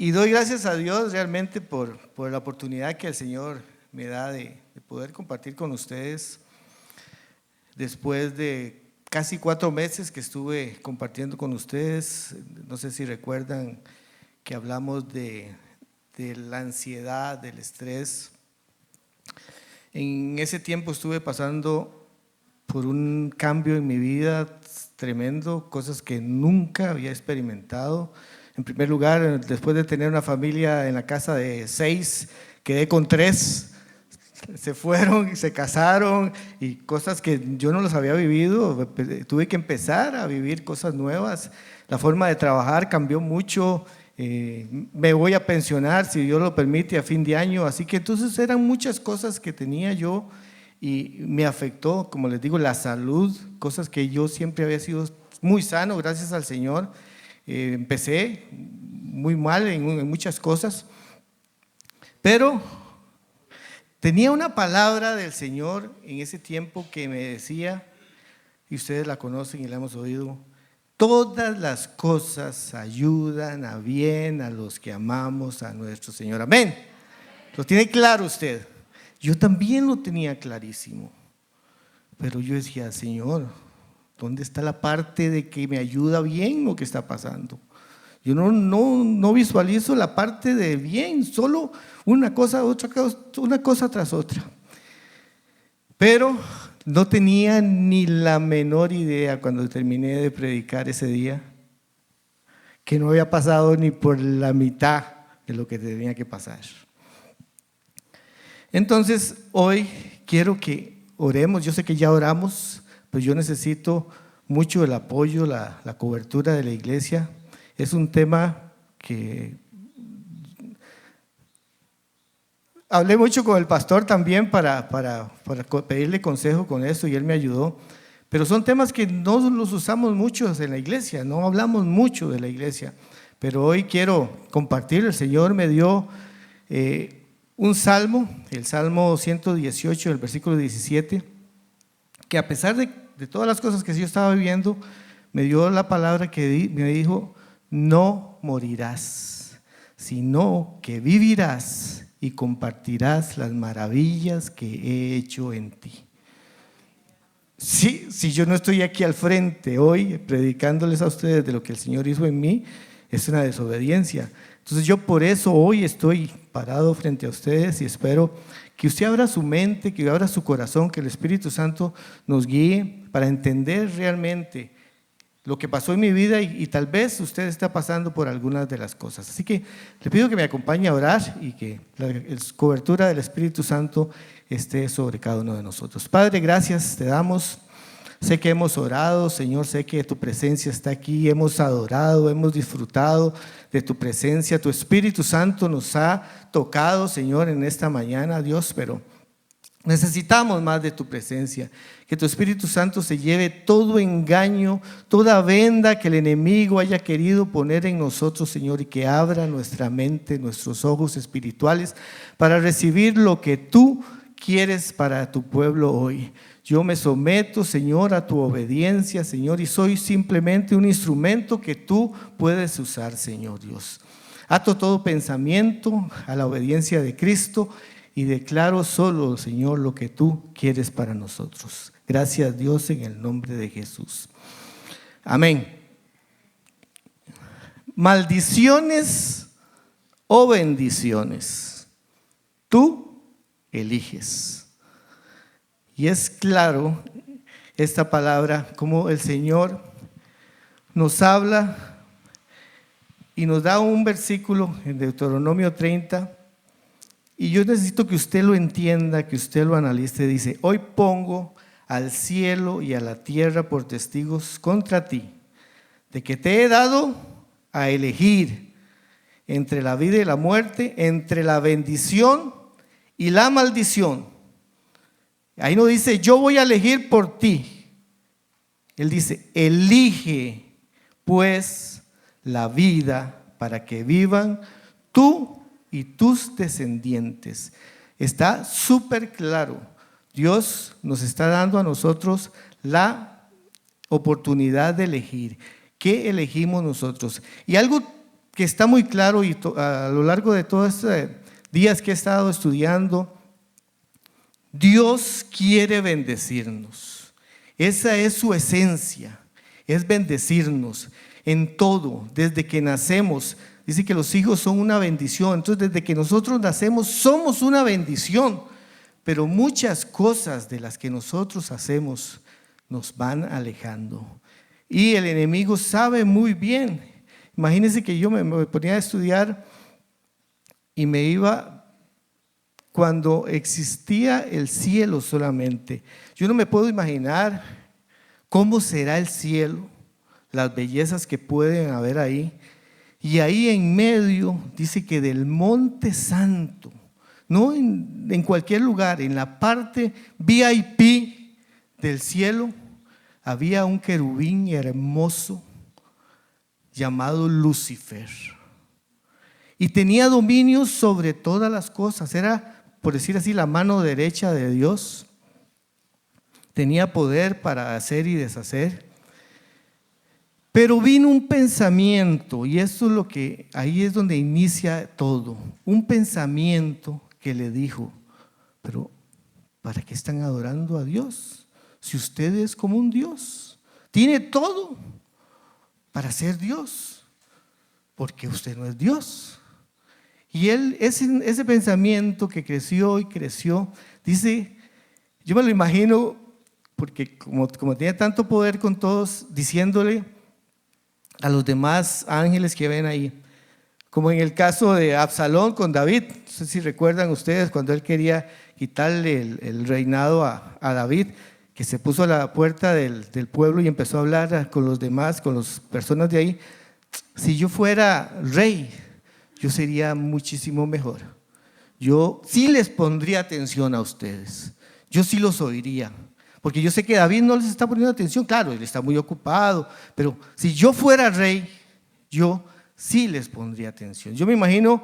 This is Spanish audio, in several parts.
Y doy gracias a Dios realmente por la oportunidad que el Señor me da de poder compartir con ustedes después de casi 4 meses que estuve compartiendo con ustedes. No sé si recuerdan que hablamos de la ansiedad, del estrés. En ese tiempo estuve pasando por un cambio en mi vida tremendo, cosas que nunca había experimentado. En primer lugar, después de tener una familia en la casa de 6, quedé con 3. Se fueron y se casaron y cosas que yo no los había vivido. Tuve que empezar a vivir cosas nuevas. La forma de trabajar cambió mucho. Me voy a pensionar, si Dios lo permite, a fin de año. Así que entonces eran muchas cosas que tenía yo y me afectó, como les digo, la salud, cosas que yo siempre había sido muy sano, gracias al Señor. Empecé muy mal en muchas cosas, pero tenía una palabra del Señor en ese tiempo que me decía, y ustedes la conocen y la hemos oído: todas las cosas ayudan a bien a los que amamos a nuestro Señor. Amén. ¿Lo tiene claro usted? Yo también lo tenía clarísimo, pero yo decía: Señor, ¿dónde está la parte de que me ayuda bien lo que está pasando? Yo no visualizo la parte de bien, solo una cosa, otra cosa, una cosa tras otra. Pero no tenía ni la menor idea cuando terminé de predicar ese día que no había pasado ni por la mitad de lo que tenía que pasar. Entonces, hoy quiero que oremos. Yo sé que ya oramos, pero yo necesito mucho el apoyo, la cobertura de la iglesia. Es un tema que hablé mucho con el pastor también para pedirle consejo con esto y él me ayudó. Pero son temas que no los usamos muchos en la iglesia, no hablamos mucho de la iglesia. Pero hoy quiero compartir. El Señor me dio un salmo, el Salmo 118, el versículo 17, que a pesar de todas las cosas que yo estaba viviendo, me dio la palabra que me dijo: no morirás, sino que vivirás y compartirás las maravillas que he hecho en ti. Sí, si yo no estoy aquí al frente hoy predicándoles a ustedes de lo que el Señor hizo en mí, es una desobediencia. Entonces yo por eso hoy estoy parado frente a ustedes y espero que usted abra su mente, que abra su corazón, que el Espíritu Santo nos guíe para entender realmente lo que pasó en mi vida y tal vez usted está pasando por algunas de las cosas. Así que le pido que me acompañe a orar y que la cobertura del Espíritu Santo esté sobre cada uno de nosotros. Padre, gracias te damos. Sé que hemos orado, Señor, sé que tu presencia está aquí, hemos adorado, hemos disfrutado de tu presencia. Tu Espíritu Santo nos ha tocado, Señor, en esta mañana, Dios, pero necesitamos más de tu presencia. Que tu Espíritu Santo se lleve todo engaño, toda venda que el enemigo haya querido poner en nosotros, Señor, y que abra nuestra mente, nuestros ojos espirituales para recibir lo que tú quieres para tu pueblo hoy. Yo me someto, Señor, a tu obediencia, Señor, y soy simplemente un instrumento que tú puedes usar, Señor Dios. Ato todo pensamiento a la obediencia de Cristo y declaro solo, Señor, lo que tú quieres para nosotros. Gracias, Dios, en el nombre de Jesús. Amén. Maldiciones o bendiciones, tú eliges. Y es claro esta palabra, como el Señor nos habla y nos da un versículo en Deuteronomio 30, y yo necesito que usted lo entienda, que usted lo analice. Dice: hoy pongo al cielo y a la tierra por testigos contra ti, de que te he dado a elegir entre la vida y la muerte, entre la bendición y la maldición. Ahí no dice yo voy a elegir por ti. Él dice: elige pues la vida para que vivan tú y tus descendientes. Está súper claro. Dios nos está dando a nosotros la oportunidad de elegir. ¿Qué elegimos nosotros? Y algo que está muy claro y a lo largo de todos estos días que he estado estudiando, Dios quiere bendecirnos. Esa es su esencia, es bendecirnos en todo, desde que nacemos. Dice que los hijos son una bendición, entonces desde que nosotros nacemos somos una bendición, pero muchas cosas de las que nosotros hacemos nos van alejando. Y el enemigo sabe muy bien. Imagínense que yo me ponía a estudiar y me iba cuando existía el cielo solamente. Yo no me puedo imaginar cómo será el cielo, las bellezas que pueden haber ahí. Y ahí en medio dice que del Monte Santo, no en cualquier lugar, en la parte VIP del cielo, había un querubín hermoso llamado Lucifer. Y tenía dominio sobre todas las cosas. Era, por decir así, la mano derecha de Dios. Tenía poder para hacer y deshacer. Pero vino un pensamiento, y esto es lo que, ahí es donde inicia todo. Un pensamiento que le dijo: pero ¿para qué están adorando a Dios? Si usted es como un Dios, tiene todo para ser Dios, porque usted no es Dios. Y él, ese pensamiento que creció y creció, dice, yo me lo imagino, porque como tenía tanto poder con todos, diciéndole a los demás ángeles que ven ahí, como en el caso de Absalón con David. No sé si recuerdan ustedes cuando él quería quitarle el reinado a David, que se puso a la puerta del pueblo y empezó a hablar con los demás, con las personas de ahí. Si yo fuera rey, yo sería muchísimo mejor. Yo sí les pondría atención a ustedes, yo sí los oiría, porque yo sé que David no les está poniendo atención. Claro, él está muy ocupado, pero si yo fuera rey, yo sí les pondría atención. Yo me imagino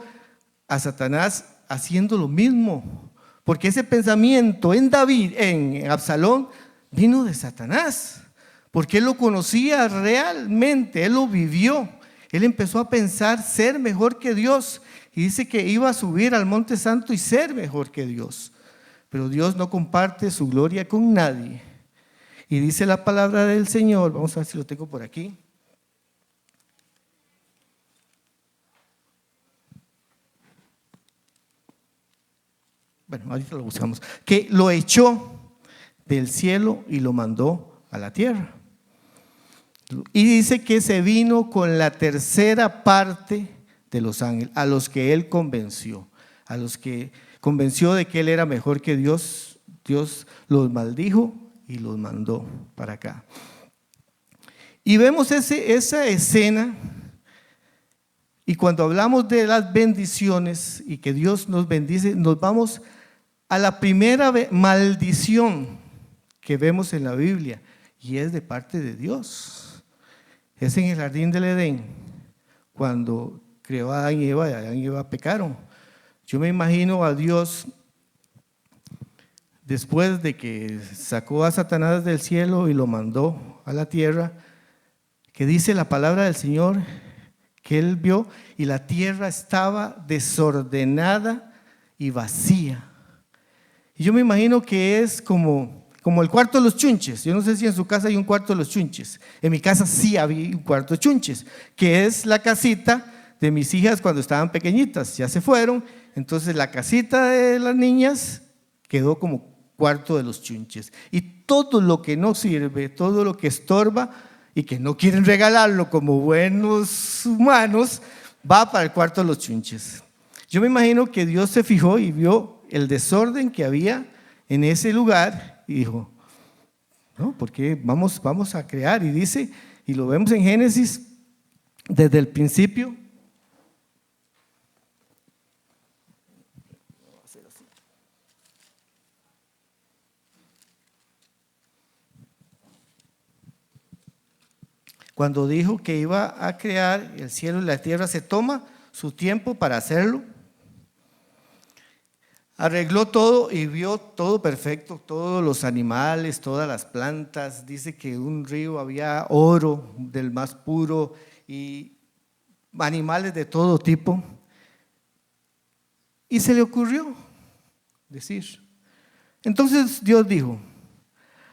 a Satanás haciendo lo mismo, porque ese pensamiento en David, en Absalón, vino de Satanás, porque él lo conocía realmente, él lo vivió. Él empezó a pensar ser mejor que Dios y dice que iba a subir al Monte Santo y ser mejor que Dios. Pero Dios no comparte su gloria con nadie. Y dice la palabra del Señor, vamos a ver si lo tengo por aquí. Bueno, ahorita lo buscamos. Que lo echó del cielo y lo mandó a la tierra. Y dice que se vino con la tercera parte de los ángeles, a los que él convenció, a los que convenció de que él era mejor que Dios. Dios los maldijo y los mandó para acá. Y vemos esa escena, y cuando hablamos de las bendiciones y que Dios nos bendice, nos vamos a la primera maldición que vemos en la Biblia, y es de parte de Dios. Es en el jardín del Edén, cuando creó a Adán y Eva pecaron. Yo me imagino a Dios, después de que sacó a Satanás del cielo y lo mandó a la tierra, que dice la palabra del Señor que él vio y la tierra estaba desordenada y vacía. Y yo me imagino que es como el cuarto de los chunches. Yo no sé si en su casa hay un cuarto de los chunches. En mi casa sí había un cuarto de chunches, que es la casita de mis hijas cuando estaban pequeñitas. Ya se fueron, entonces la casita de las niñas quedó como cuarto de los chunches. Y todo lo que no sirve, todo lo que estorba y que no quieren regalarlo como buenos humanos, va para el cuarto de los chunches. Yo me imagino que Dios se fijó y vio el desorden que había en ese lugar y dijo, no, porque vamos a crear. Y dice, y lo vemos en Génesis desde el principio. Cuando dijo que iba a crear el cielo y la tierra, se toma su tiempo para hacerlo. arregló todo y vio todo perfecto, todos los animales, todas las plantas. Dice que en un río había oro del más puro y animales de todo tipo. Y se le ocurrió decir. Entonces Dios dijo: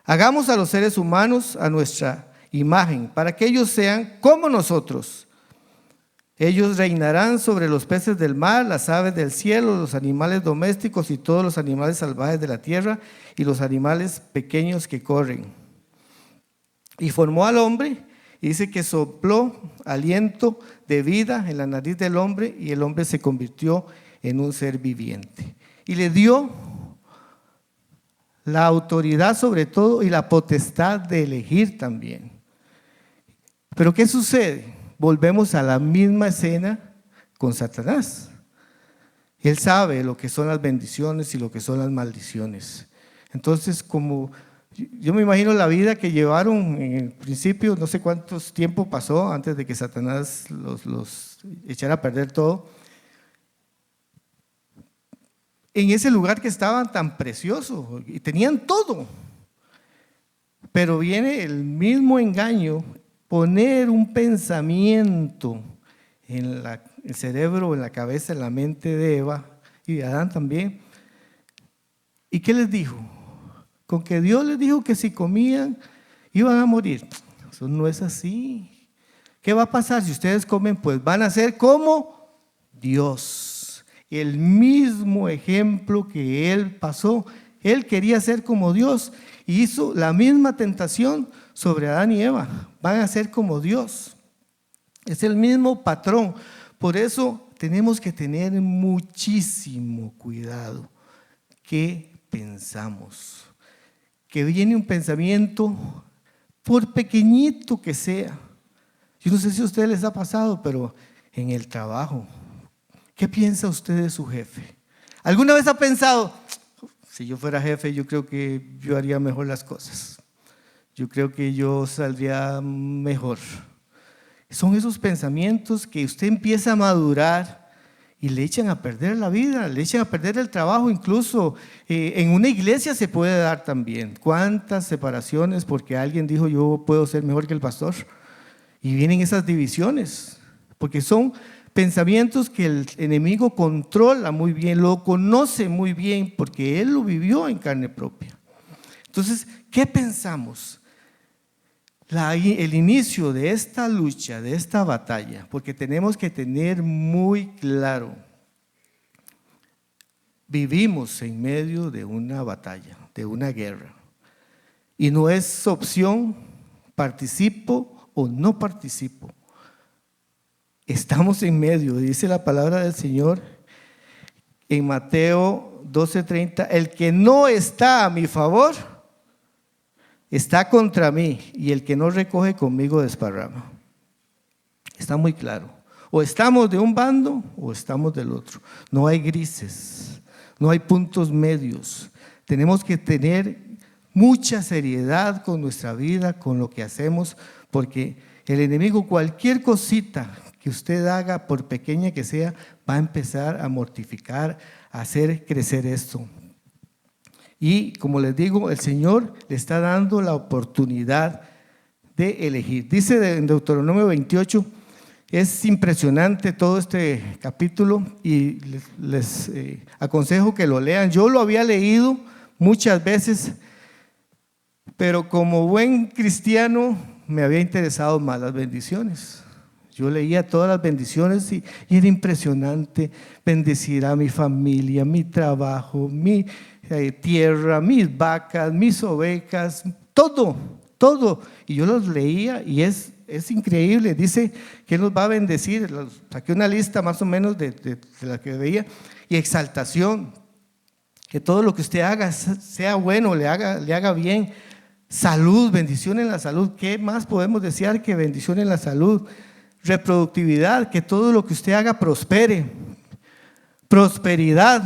hagamos a los seres humanos a nuestra imagen, para que ellos sean como nosotros. Ellos reinarán sobre los peces del mar, las aves del cielo, los animales domésticos y todos los animales salvajes de la tierra y los animales pequeños que corren. Y formó al hombre, y dice que sopló aliento de vida en la nariz del hombre, y el hombre se convirtió en un ser viviente. Y le dio la autoridad sobre todo y la potestad de elegir también. Pero ¿qué sucede? Volvemos a la misma escena con Satanás. Él sabe lo que son las bendiciones y lo que son las maldiciones. Entonces, como yo me imagino la vida que llevaron en el principio, no sé cuántos tiempo pasó antes de que Satanás los echara a perder todo, en ese lugar que estaban tan precioso y tenían todo. Pero viene el mismo engaño, poner un pensamiento en el cerebro, en la cabeza, en la mente de Eva y de Adán también. ¿Y qué les dijo? Con que Dios les dijo que si comían iban a morir. Eso no es así. ¿Qué va a pasar si ustedes comen? Pues van a ser como Dios. El mismo ejemplo que él pasó. Él quería ser como Dios y hizo la misma tentación sobre Adán y Eva. Van a ser como Dios. Es el mismo patrón. Por eso tenemos que tener muchísimo cuidado. ¿Qué pensamos? Que viene un pensamiento, por pequeñito que sea. Yo no sé si a ustedes les ha pasado, pero en el trabajo, ¿qué piensa usted de su jefe? ¿Alguna vez ha pensado, si yo fuera jefe, yo creo que yo haría mejor las cosas? Yo creo que yo saldría mejor. Son esos pensamientos que usted empieza a madurar y le echan a perder la vida, le echan a perder el trabajo. Incluso en una iglesia se puede dar también. ¿Cuántas separaciones porque alguien dijo yo puedo ser mejor que el pastor? Y vienen esas divisiones, porque son pensamientos que el enemigo controla muy bien, lo conoce muy bien, porque él lo vivió en carne propia. Entonces, ¿qué pensamos? El inicio de esta lucha, de esta batalla, porque tenemos que tener muy claro, vivimos en medio de una batalla, de una guerra, y no es opción, participo o no participo. Estamos en medio, dice la palabra del Señor en Mateo 12:30, el que no está a mi favor, está contra mí, y el que no recoge conmigo desparrama. Está muy claro. O estamos de un bando o estamos del otro. No hay grises, no hay puntos medios. Tenemos que tener mucha seriedad con nuestra vida, con lo que hacemos, porque el enemigo, cualquier cosita que usted haga, por pequeña que sea, va a empezar a mortificar, a hacer crecer esto. Y como les digo, el Señor le está dando la oportunidad de elegir. Dice en Deuteronomio 28, es impresionante todo este capítulo y les aconsejo que lo lean. Yo lo había leído muchas veces, pero como buen cristiano me había interesado más las bendiciones. Yo leía todas las bendiciones y era impresionante. Bendecirá a mi familia, mi trabajo, mi tierra, mis vacas, mis ovejas, todo. Y yo los leía y es increíble. Dice que Él nos va a bendecir. Saqué una lista más o menos de la que veía. Y exaltación, que todo lo que usted haga sea bueno, le haga bien. Salud, bendición en la salud. ¿Qué más podemos desear que bendición en la salud? Reproductividad, que todo lo que usted haga prospere. Prosperidad.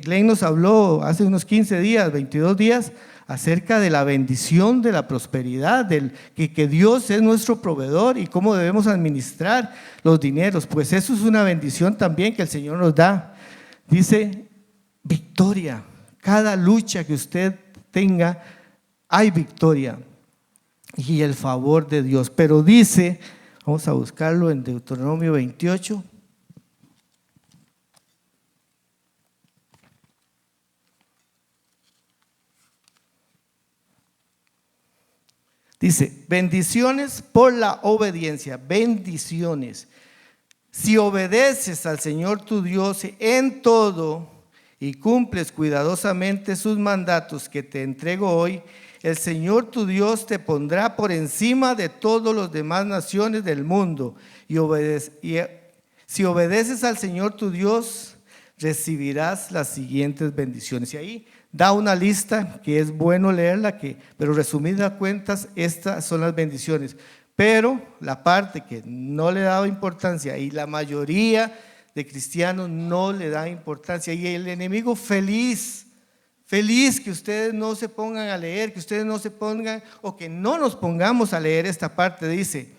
Glenn nos habló hace unos 15 días, 22 días, acerca de la bendición de la prosperidad, que Dios es nuestro proveedor y cómo debemos administrar los dineros. Pues eso es una bendición también que el Señor nos da. dice victoria. Cada lucha que usted tenga, hay victoria y el favor de Dios. Pero dice, vamos a buscarlo en Deuteronomio 28. Dice, bendiciones por la obediencia, bendiciones. Si obedeces al Señor tu Dios en todo y cumples cuidadosamente sus mandatos que te entrego hoy, el Señor tu Dios te pondrá por encima de todas las demás naciones del mundo. Si obedeces al Señor tu Dios, recibirás las siguientes bendiciones. Y ahí da una lista que es bueno leerla, pero resumidas cuentas, estas son las bendiciones. Pero la parte que no le daba importancia, y la mayoría de cristianos no le da importancia, y el enemigo feliz que ustedes no se pongan a leer, que ustedes no se pongan, o que no nos pongamos a leer esta parte, dice,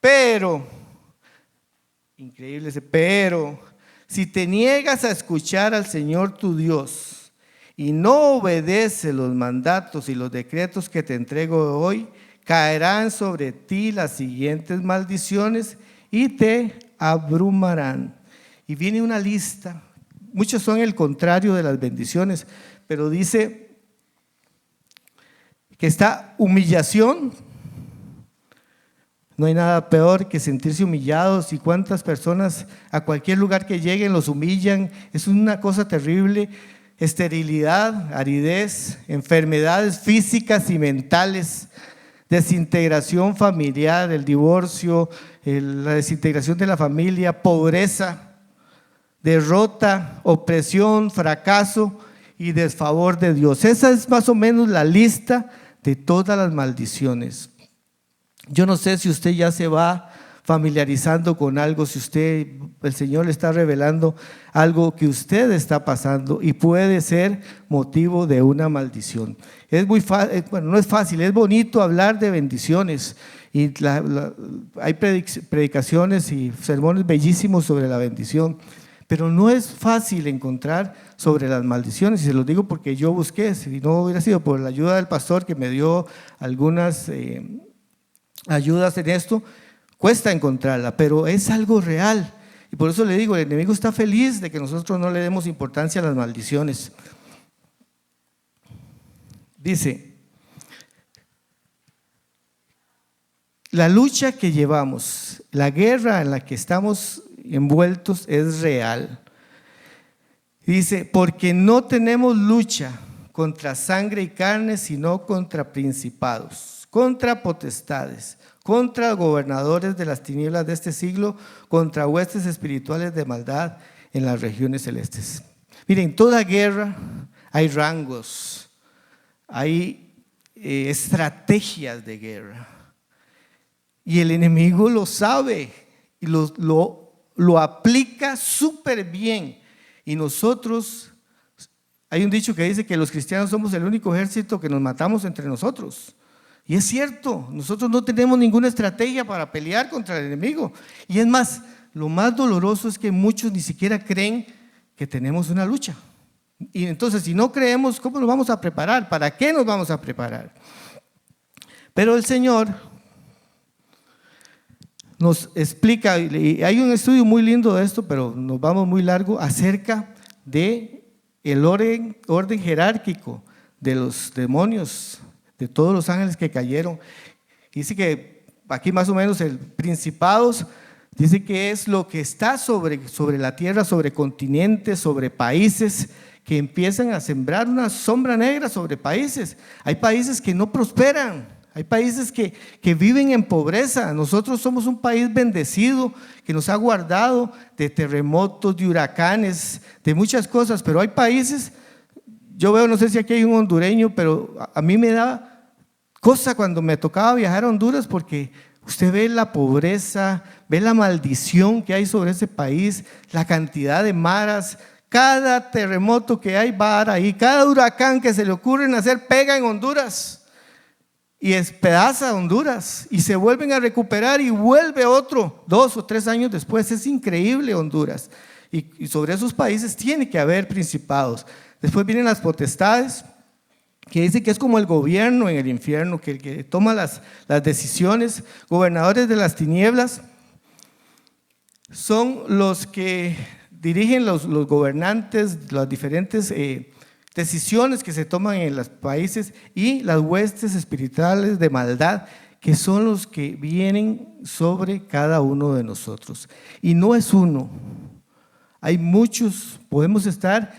pero, increíble ese pero, si te niegas a escuchar al Señor tu Dios, y no obedece los mandatos y los decretos que te entrego hoy, caerán sobre ti las siguientes maldiciones y te abrumarán. Y viene una lista, muchos son el contrario de las bendiciones, pero dice que está humillación. No hay nada peor que sentirse humillados, y cuántas personas a cualquier lugar que lleguen los humillan, es una cosa terrible. Esterilidad, aridez, enfermedades físicas y mentales, desintegración familiar, el divorcio, la desintegración de la familia, pobreza, derrota, opresión, fracaso y desfavor de Dios. Esa es más o menos la lista de todas las maldiciones. Yo no sé si usted ya se va familiarizando con algo, si el Señor le está revelando algo que usted está pasando y puede ser motivo de una maldición. Es muy fácil, bueno, no es fácil, es bonito hablar de bendiciones, y hay predicaciones y sermones bellísimos sobre la bendición, pero no es fácil encontrar sobre las maldiciones, y se los digo porque yo busqué. Si no hubiera sido por la ayuda del pastor que me dio algunas ayudas en esto, cuesta encontrarla, pero es algo real. Y por eso le digo, el enemigo está feliz de que nosotros no le demos importancia a las maldiciones. Dice, la lucha que llevamos, la guerra en la que estamos envueltos es real. Dice, porque no tenemos lucha contra sangre y carne, sino contra principados, contra potestades, contra gobernadores de las tinieblas de este siglo, contra huestes espirituales de maldad en las regiones celestes. Miren, en toda guerra hay rangos, hay estrategias de guerra, y el enemigo lo sabe y lo aplica súper bien. Y nosotros, hay un dicho que dice que los cristianos somos el único ejército que nos matamos entre nosotros. Y es cierto, nosotros no tenemos ninguna estrategia para pelear contra el enemigo. Y es más, lo más doloroso es que muchos ni siquiera creen que tenemos una lucha. Y entonces, si no creemos, ¿cómo nos vamos a preparar? ¿Para qué nos vamos a preparar? Pero el Señor nos explica, y hay un estudio muy lindo de esto, pero nos vamos muy largo, acerca de el orden jerárquico de los demonios, de todos los ángeles que cayeron. Dice que aquí más o menos el principados, dice que es lo que está sobre la tierra, sobre continentes, sobre países, que empiezan a sembrar una sombra negra sobre países. Hay países que no prosperan, hay países que viven en pobreza. Nosotros somos un país bendecido, que nos ha guardado de terremotos, de huracanes, de muchas cosas, pero hay países, yo veo, no sé si aquí hay un hondureño, pero a mí me da cosa cuando me tocaba viajar a Honduras, porque usted ve la pobreza, ve la maldición que hay sobre ese país, la cantidad de maras. Cada terremoto que hay va a dar ahí, cada huracán que se le ocurre hacer pega en Honduras y despedaza Honduras, y se vuelven a recuperar y vuelve otro 2 o 3 años después. Es increíble Honduras. y sobre esos países tiene que haber principados. Después vienen las potestades, que dice que es como el gobierno en el infierno, que el que toma las decisiones. Gobernadores de las tinieblas son los que dirigen los gobernantes, las diferentes decisiones que se toman en los países, y las huestes espirituales de maldad, que son los que vienen sobre cada uno de nosotros. Y no es uno, hay muchos. Podemos estar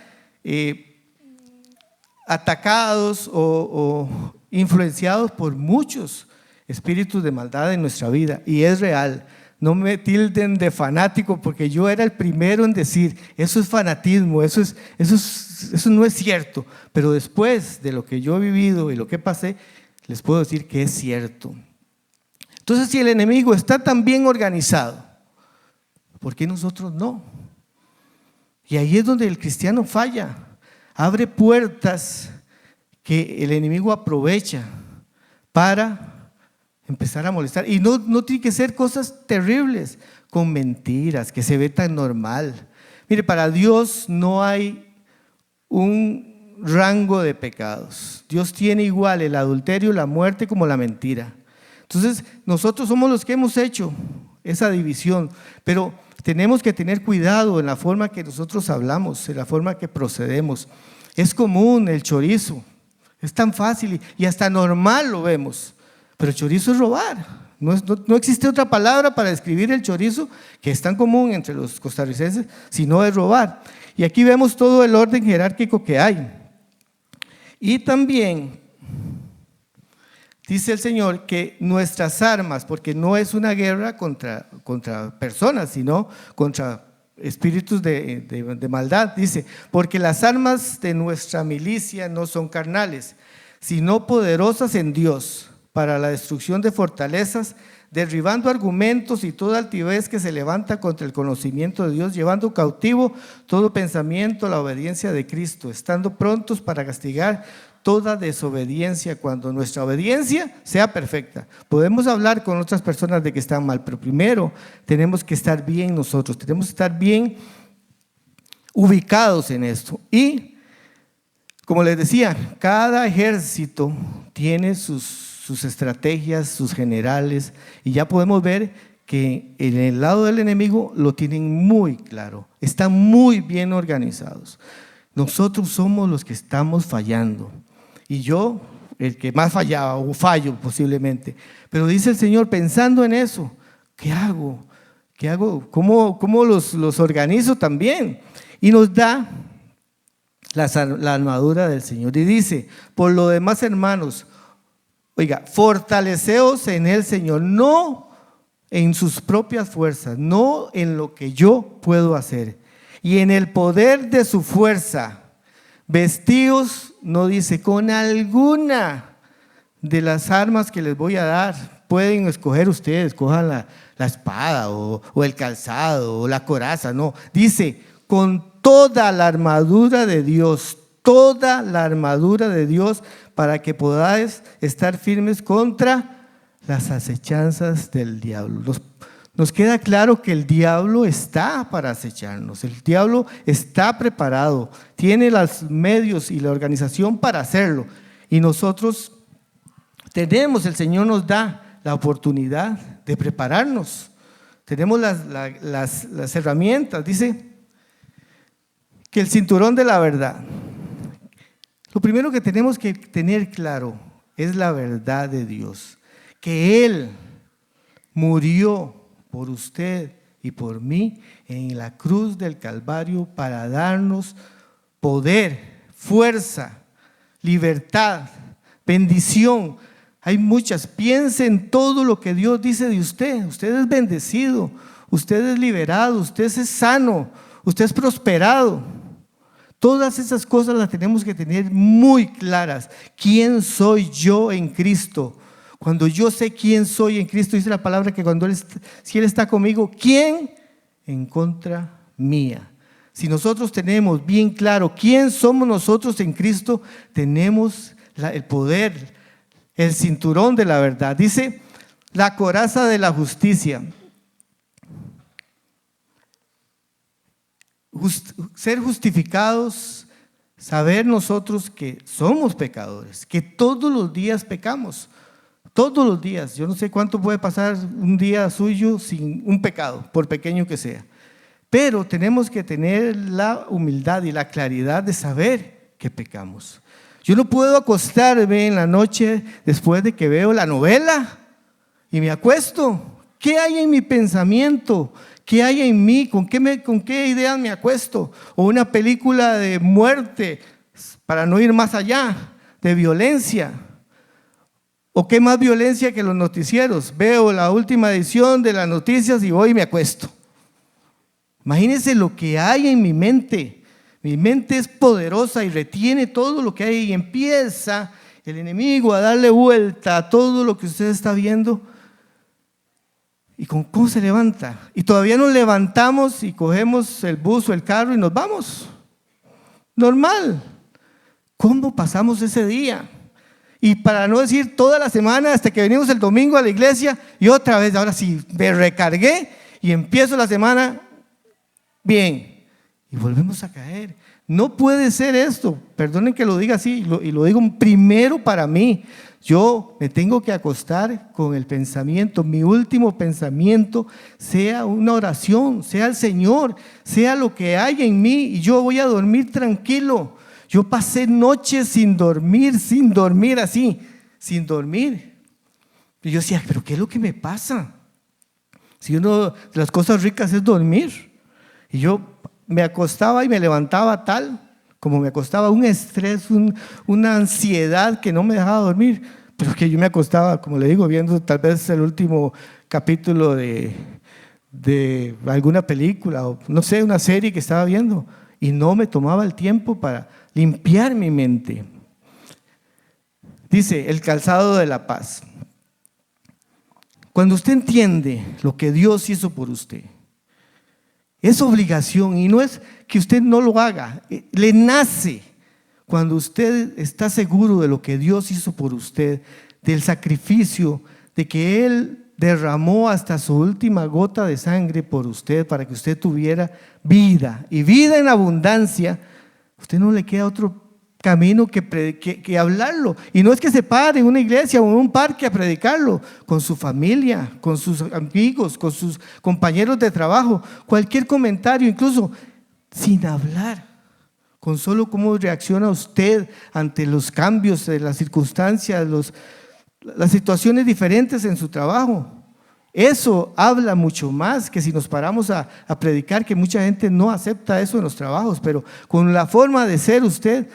atacados o influenciados por muchos espíritus de maldad en nuestra vida, y es real. No me tilden de fanático, porque yo era el primero en decir, eso es fanatismo, eso no es cierto. Pero después de lo que yo he vivido y lo que pasé, les puedo decir que es cierto. Entonces, si el enemigo está tan bien organizado, ¿por qué nosotros no? Y ahí es donde el cristiano falla. Abre puertas que el enemigo aprovecha para empezar a molestar. Y no tiene que ser cosas terribles, con mentiras, que se ve tan normal. Mire, para Dios no hay un rango de pecados. Dios tiene igual el adulterio, la muerte, como la mentira. Entonces, nosotros somos los que hemos hecho esa división, pero tenemos que tener cuidado en la forma que nosotros hablamos, en la forma que procedemos. Es común el chorizo, es tan fácil y hasta normal lo vemos, pero el chorizo es robar. No existe otra palabra para describir el chorizo que es tan común entre los costarricenses, sino es robar. Y aquí vemos todo el orden jerárquico que hay. Y también dice el Señor que nuestras armas, porque no es una guerra contra personas, sino contra espíritus de maldad, dice, porque las armas de nuestra milicia no son carnales, sino poderosas en Dios para la destrucción de fortalezas, derribando argumentos y toda altivez que se levanta contra el conocimiento de Dios, llevando cautivo todo pensamiento a la obediencia de Cristo, estando prontos para castigar toda desobediencia cuando nuestra obediencia sea perfecta. Podemos hablar con otras personas de que están mal, pero primero tenemos que estar bien nosotros, tenemos que estar bien ubicados en esto. Y como les decía, cada ejército tiene sus estrategias, sus generales, y ya podemos ver que en el lado del enemigo lo tienen muy claro, están muy bien organizados. Nosotros somos los que estamos fallando. Y yo, el que más fallaba, o fallo posiblemente. Pero dice el Señor, pensando en eso, ¿qué hago? ¿Qué hago? ¿Cómo los organizo también? Y nos da la armadura del Señor. Y dice, por lo demás, hermanos, oiga, fortaleceos en el Señor, no en sus propias fuerzas, no en lo que yo puedo hacer, y en el poder de su fuerza. Vestíos, no dice, con alguna de las armas que les voy a dar. Pueden escoger ustedes, cojan la espada o el calzado o la coraza. No, dice, con toda la armadura de Dios, toda la armadura de Dios, para que podáis estar firmes contra las acechanzas del diablo. Nos queda claro que el diablo está para acecharnos, el diablo está preparado, tiene los medios y la organización para hacerlo, y nosotros tenemos, el Señor nos da la oportunidad de prepararnos, tenemos las herramientas. Dice que el cinturón de la verdad, lo primero que tenemos que tener claro es la verdad de Dios, que Él murió por usted y por mí en la cruz del Calvario para darnos poder, fuerza, libertad, bendición. Hay muchas. Piense en todo lo que Dios dice de usted. Usted es bendecido, usted es liberado, usted es sano, usted es prosperado. Todas esas cosas las tenemos que tener muy claras. ¿Quién soy yo en Cristo? Cuando yo sé quién soy en Cristo, dice la palabra que si Él está conmigo, ¿quién en contra mía? Si nosotros tenemos bien claro quién somos nosotros en Cristo, tenemos el poder, el cinturón de la verdad. Dice, la coraza de la justicia. ser justificados, saber nosotros que somos pecadores, que todos los días pecamos, todos los días. Yo no sé cuánto puede pasar un día suyo sin un pecado, por pequeño que sea. Pero tenemos que tener la humildad y la claridad de saber que pecamos. Yo no puedo acostarme en la noche después de que veo la novela y me acuesto. ¿Qué hay en mi pensamiento? ¿Qué hay en mí? ¿Con qué ideas me acuesto? O una película de muerte, para no ir más allá, de violencia. ¿O qué más violencia que los noticieros? Veo la última edición de las noticias y voy y me acuesto. Imagínense lo que hay en mi mente. Mi mente es poderosa y retiene todo lo que hay y empieza el enemigo a darle vuelta a todo lo que usted está viendo. ¿Y cómo se levanta? Y todavía nos levantamos y cogemos el bus o el carro y nos vamos. Normal. ¿Cómo pasamos ese día? Y para no decir toda la semana hasta que venimos el domingo a la iglesia y otra vez, ahora sí, me recargué y empiezo la semana bien. Y volvemos a caer. No puede ser esto. Perdonen que lo diga así y lo digo primero para mí. Yo me tengo que acostar con el pensamiento, mi último pensamiento sea una oración, sea el Señor, sea lo que hay en mí y yo voy a dormir tranquilo. Yo pasé noches sin dormir así, sin dormir. Y yo decía, ¿pero qué es lo que me pasa? Si una de las cosas ricas es dormir. Y yo me acostaba y me levantaba tal como me acostaba, un estrés, una ansiedad que no me dejaba dormir, pero que yo me acostaba, como le digo, viendo tal vez el último capítulo de alguna película o no sé, una serie que estaba viendo y no me tomaba el tiempo para limpiar mi mente. Dice, el calzado de la paz. Cuando usted entiende lo que Dios hizo por usted, es obligación y no es que usted no lo haga, le nace cuando usted está seguro de lo que Dios hizo por usted, del sacrificio, de que Él derramó hasta su última gota de sangre por usted para que usted tuviera vida y vida en abundancia. Usted no le queda otro camino que hablarlo. Y no es que se pare en una iglesia o en un parque a predicarlo, con su familia, con sus amigos, con sus compañeros de trabajo, cualquier comentario, incluso sin hablar, con solo cómo reacciona usted ante los cambios de las circunstancias, las situaciones diferentes en su trabajo. Eso habla mucho más que si nos paramos a predicar, que mucha gente no acepta eso en los trabajos, pero con la forma de ser usted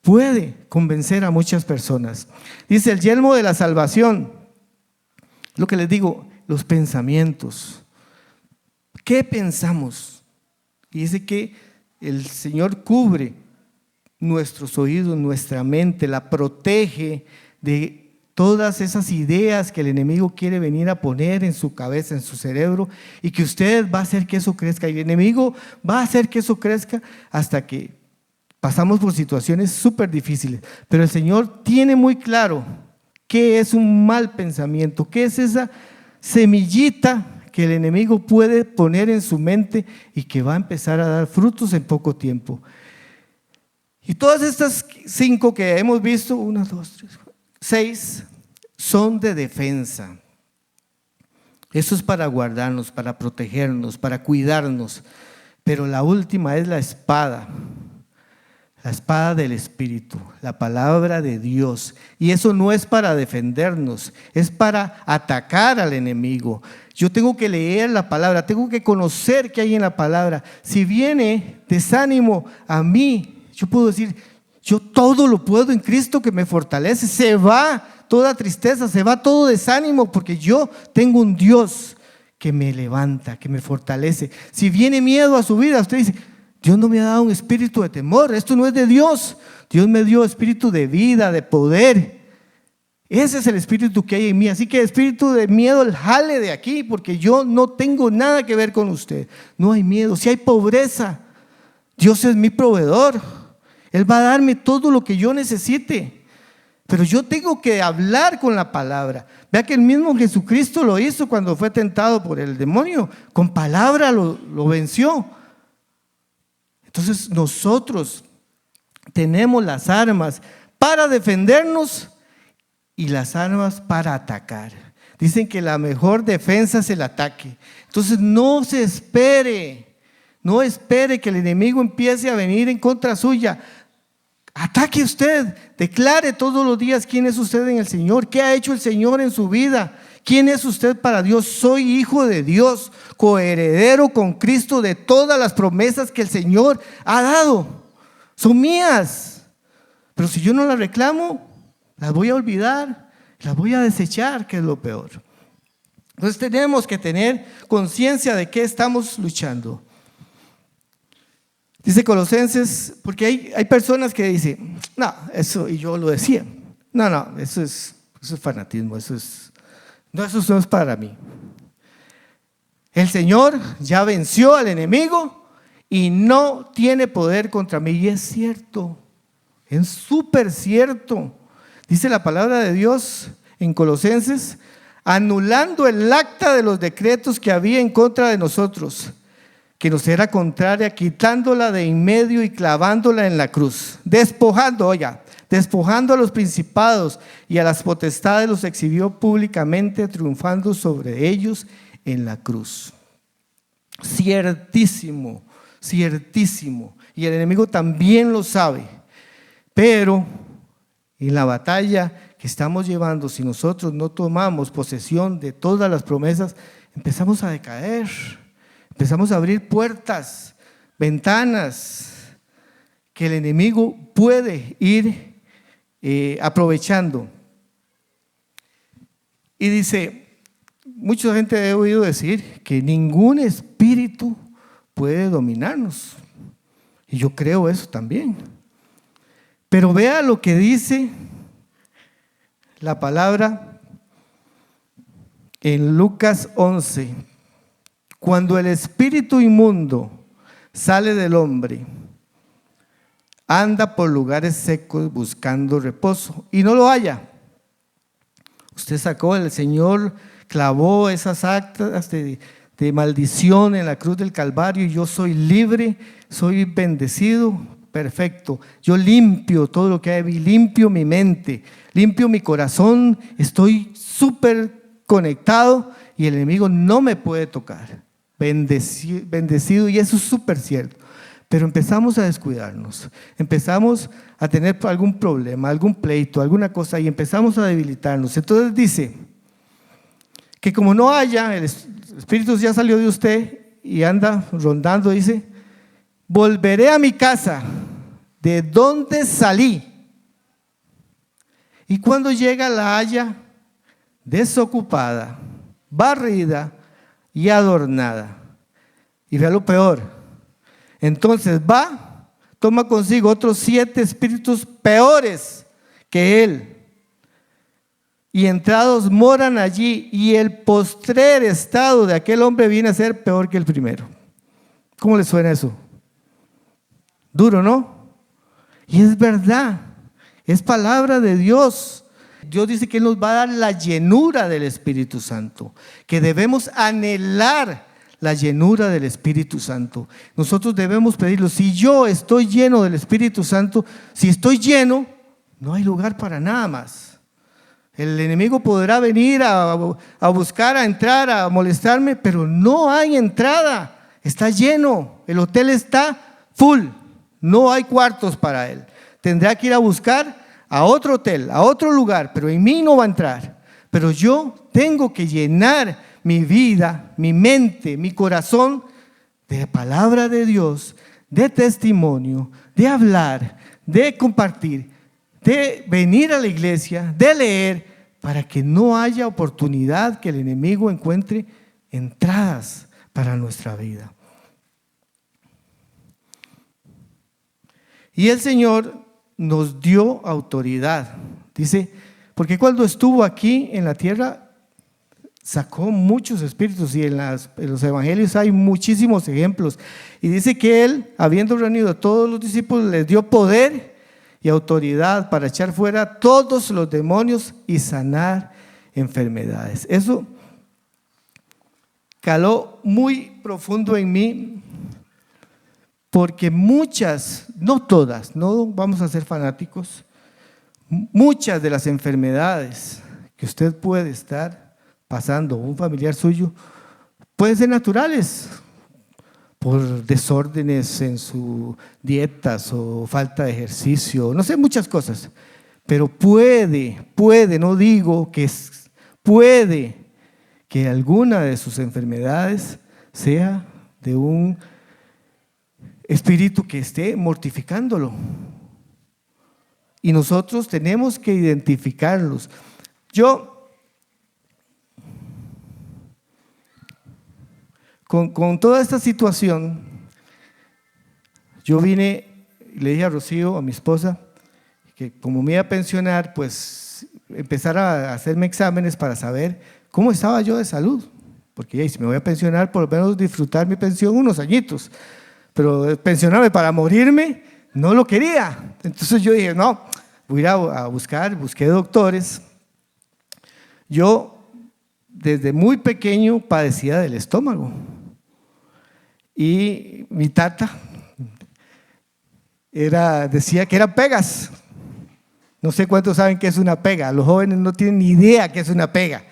puede convencer a muchas personas. Dice el yelmo de la salvación. Lo que les digo, los pensamientos. ¿Qué pensamos? Y dice que el Señor cubre nuestros oídos, nuestra mente, la protege de todas esas ideas que el enemigo quiere venir a poner en su cabeza, en su cerebro, y que usted va a hacer que eso crezca. Y el enemigo va a hacer que eso crezca hasta que pasamos por situaciones súper difíciles, pero el Señor tiene muy claro qué es un mal pensamiento, qué es esa semillita que el enemigo puede poner en su mente y que va a empezar a dar frutos en poco tiempo. Y todas estas 5 que hemos visto, 1, 2, 3, 4, 6, son de defensa. Eso es para guardarnos, para protegernos, para cuidarnos, pero la última es la espada. La espada del Espíritu, la palabra de Dios. Y eso no es para defendernos, es para atacar al enemigo. Yo tengo que leer la palabra, tengo que conocer qué hay en la palabra. Si viene desánimo a mí, yo puedo decir, yo todo lo puedo en Cristo que me fortalece. Se va toda tristeza, se va todo desánimo, porque yo tengo un Dios que me levanta, que me fortalece. Si viene miedo a su vida, usted dice, Dios no me ha dado un espíritu de temor, esto no es de Dios. Dios me dio espíritu de vida, de poder. Ese es el espíritu que hay en mí. Así que espíritu de miedo, jale de aquí, porque yo no tengo nada que ver con usted. No hay miedo. Si hay pobreza, Dios es mi proveedor. Él va a darme todo lo que yo necesite. Pero yo tengo que hablar con la palabra. Vea que el mismo Jesucristo lo hizo cuando fue tentado por el demonio. Con palabra lo venció. Entonces nosotros tenemos las armas para defendernos y las armas para atacar. Dicen que la mejor defensa es el ataque. Entonces no espere que el enemigo empiece a venir en contra suya. Ataque usted, declare todos los días quién es usted en el Señor, qué ha hecho el Señor en su vida, quién es usted para Dios. Soy hijo de Dios, coheredero con Cristo de todas las promesas que el Señor ha dado. Son mías, pero si yo no las reclamo, las voy a olvidar, las voy a desechar, que es lo peor. Entonces tenemos que tener conciencia de qué estamos luchando. Dice Colosenses, porque hay personas que dicen, no, eso, y yo lo decía, no, eso es fanatismo, eso no es para mí. El Señor ya venció al enemigo y no tiene poder contra mí. Y es cierto, es súper cierto. Dice la palabra de Dios en Colosenses, anulando el acta de los decretos que había en contra de nosotros, que nos era contraria, quitándola de en medio y clavándola en la cruz, despojando a los principados y a las potestades, los exhibió públicamente, triunfando sobre ellos en la cruz. Ciertísimo, y el enemigo también lo sabe, pero en la batalla que estamos llevando, si nosotros no tomamos posesión de todas las promesas, empezamos a decaer. Empezamos a abrir puertas, ventanas que el enemigo puede ir aprovechando. Y dice, mucha gente ha oído decir que ningún espíritu puede dominarnos. Y yo creo eso también. Pero vea lo que dice la palabra en Lucas 11. Cuando el espíritu inmundo sale del hombre, anda por lugares secos buscando reposo y no lo halla. Usted sacó, el Señor clavó esas actas de maldición en la cruz del Calvario y yo soy libre, soy bendecido, perfecto. Yo limpio todo lo que hay, limpio mi mente, limpio mi corazón, estoy súper conectado y el enemigo no me puede tocar. Bendecido, y eso es súper cierto. Pero empezamos a descuidarnos, empezamos a tener algún problema, algún pleito, alguna cosa y empezamos a debilitarnos. Entonces dice que como no haya, el espíritu ya salió de usted y anda rondando, dice, volveré a mi casa de donde salí. Y cuando llega la haya desocupada, barrida y adornada. Y vea lo peor. Entonces va, toma consigo otros 7 espíritus peores que él. Y entrados moran allí, y el postrer estado de aquel hombre viene a ser peor que el primero. ¿Cómo le suena eso? Duro, ¿no? Y es verdad, es palabra de Dios. Dios dice que Él nos va a dar la llenura del Espíritu Santo, que debemos anhelar la llenura del Espíritu Santo. Nosotros debemos pedirlo. Si yo estoy lleno del Espíritu Santo, si estoy lleno, no hay lugar para nada más. El enemigo podrá venir a buscar, a entrar, a molestarme, pero no hay entrada. Está lleno, el hotel está full, no hay cuartos para él. Tendrá que ir a buscar a otro hotel, a otro lugar, pero en mí no va a entrar. Pero yo tengo que llenar mi vida, mi mente, mi corazón de palabra de Dios, de testimonio, de hablar, de compartir, de venir a la iglesia, de leer, para que no haya oportunidad que el enemigo encuentre entradas para nuestra vida. Y el Señor nos dio autoridad. Dice, porque cuando estuvo aquí en la tierra, sacó muchos espíritus, y en los evangelios hay muchísimos ejemplos. Y dice que Él, habiendo reunido a todos los discípulos, les dio poder y autoridad para echar fuera todos los demonios y sanar enfermedades. Eso caló muy profundo en mí, porque muchas, no todas, no vamos a ser fanáticos, muchas de las enfermedades que usted puede estar pasando, un familiar suyo, pueden ser naturales, por desórdenes en sus dietas o falta de ejercicio, no sé, muchas cosas. Pero puede, no digo que puede que alguna de sus enfermedades sea de un espíritu que esté mortificándolo. Y nosotros tenemos que identificarlos. Con toda esta situación, yo vine y le dije a Rocío, a mi esposa, que como me iba a pensionar, pues empezar a hacerme exámenes para saber cómo estaba yo de salud. Porque si me voy a pensionar, por lo menos disfrutar mi pensión unos añitos. Pero pensionarme para morirme, no lo quería. Entonces yo dije, no, voy a ir a busqué doctores. Yo desde muy pequeño padecía del estómago. Y mi tata decía que eran pegas. No sé cuántos saben qué es una pega. Los jóvenes no tienen ni idea qué es una pega.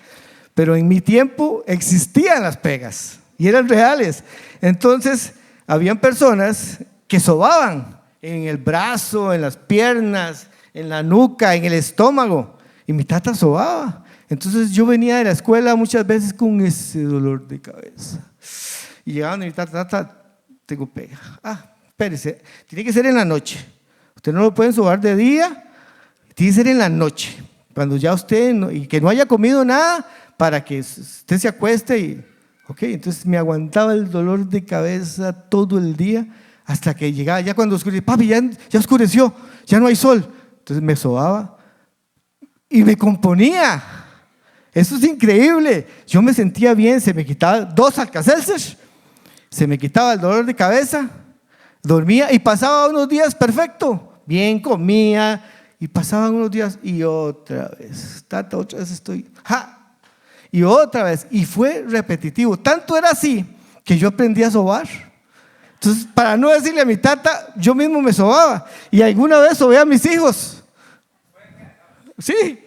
Pero en mi tiempo existían las pegas y eran reales. Entonces, habían personas que sobaban en el brazo, en las piernas, en la nuca, en el estómago. Y mi tata sobaba. Entonces, yo venía de la escuela muchas veces con ese dolor de cabeza. Y llegaban y mi tata, tengo pega. Espérese, tiene que ser en la noche. Usted no lo pueden sobar de día, tiene que ser en la noche. Cuando ya usted, y que no haya comido nada, para que usted se acueste y, entonces me aguantaba el dolor de cabeza todo el día hasta que llegaba, ya cuando oscureció, papi, ya oscureció, ya no hay sol. Entonces me sobaba y me componía. Eso es increíble. Yo me sentía bien, se me quitaba 2 Alka-Seltzer, se me quitaba el dolor de cabeza, dormía y pasaba unos días perfecto. Bien, comía y pasaban unos días y otra vez, tata, otra vez estoy, y otra vez, y fue repetitivo. Tanto era así que yo aprendí a sobar. Entonces, para no decirle a mi tata, yo mismo me sobaba y alguna vez sobé a mis hijos. Sí,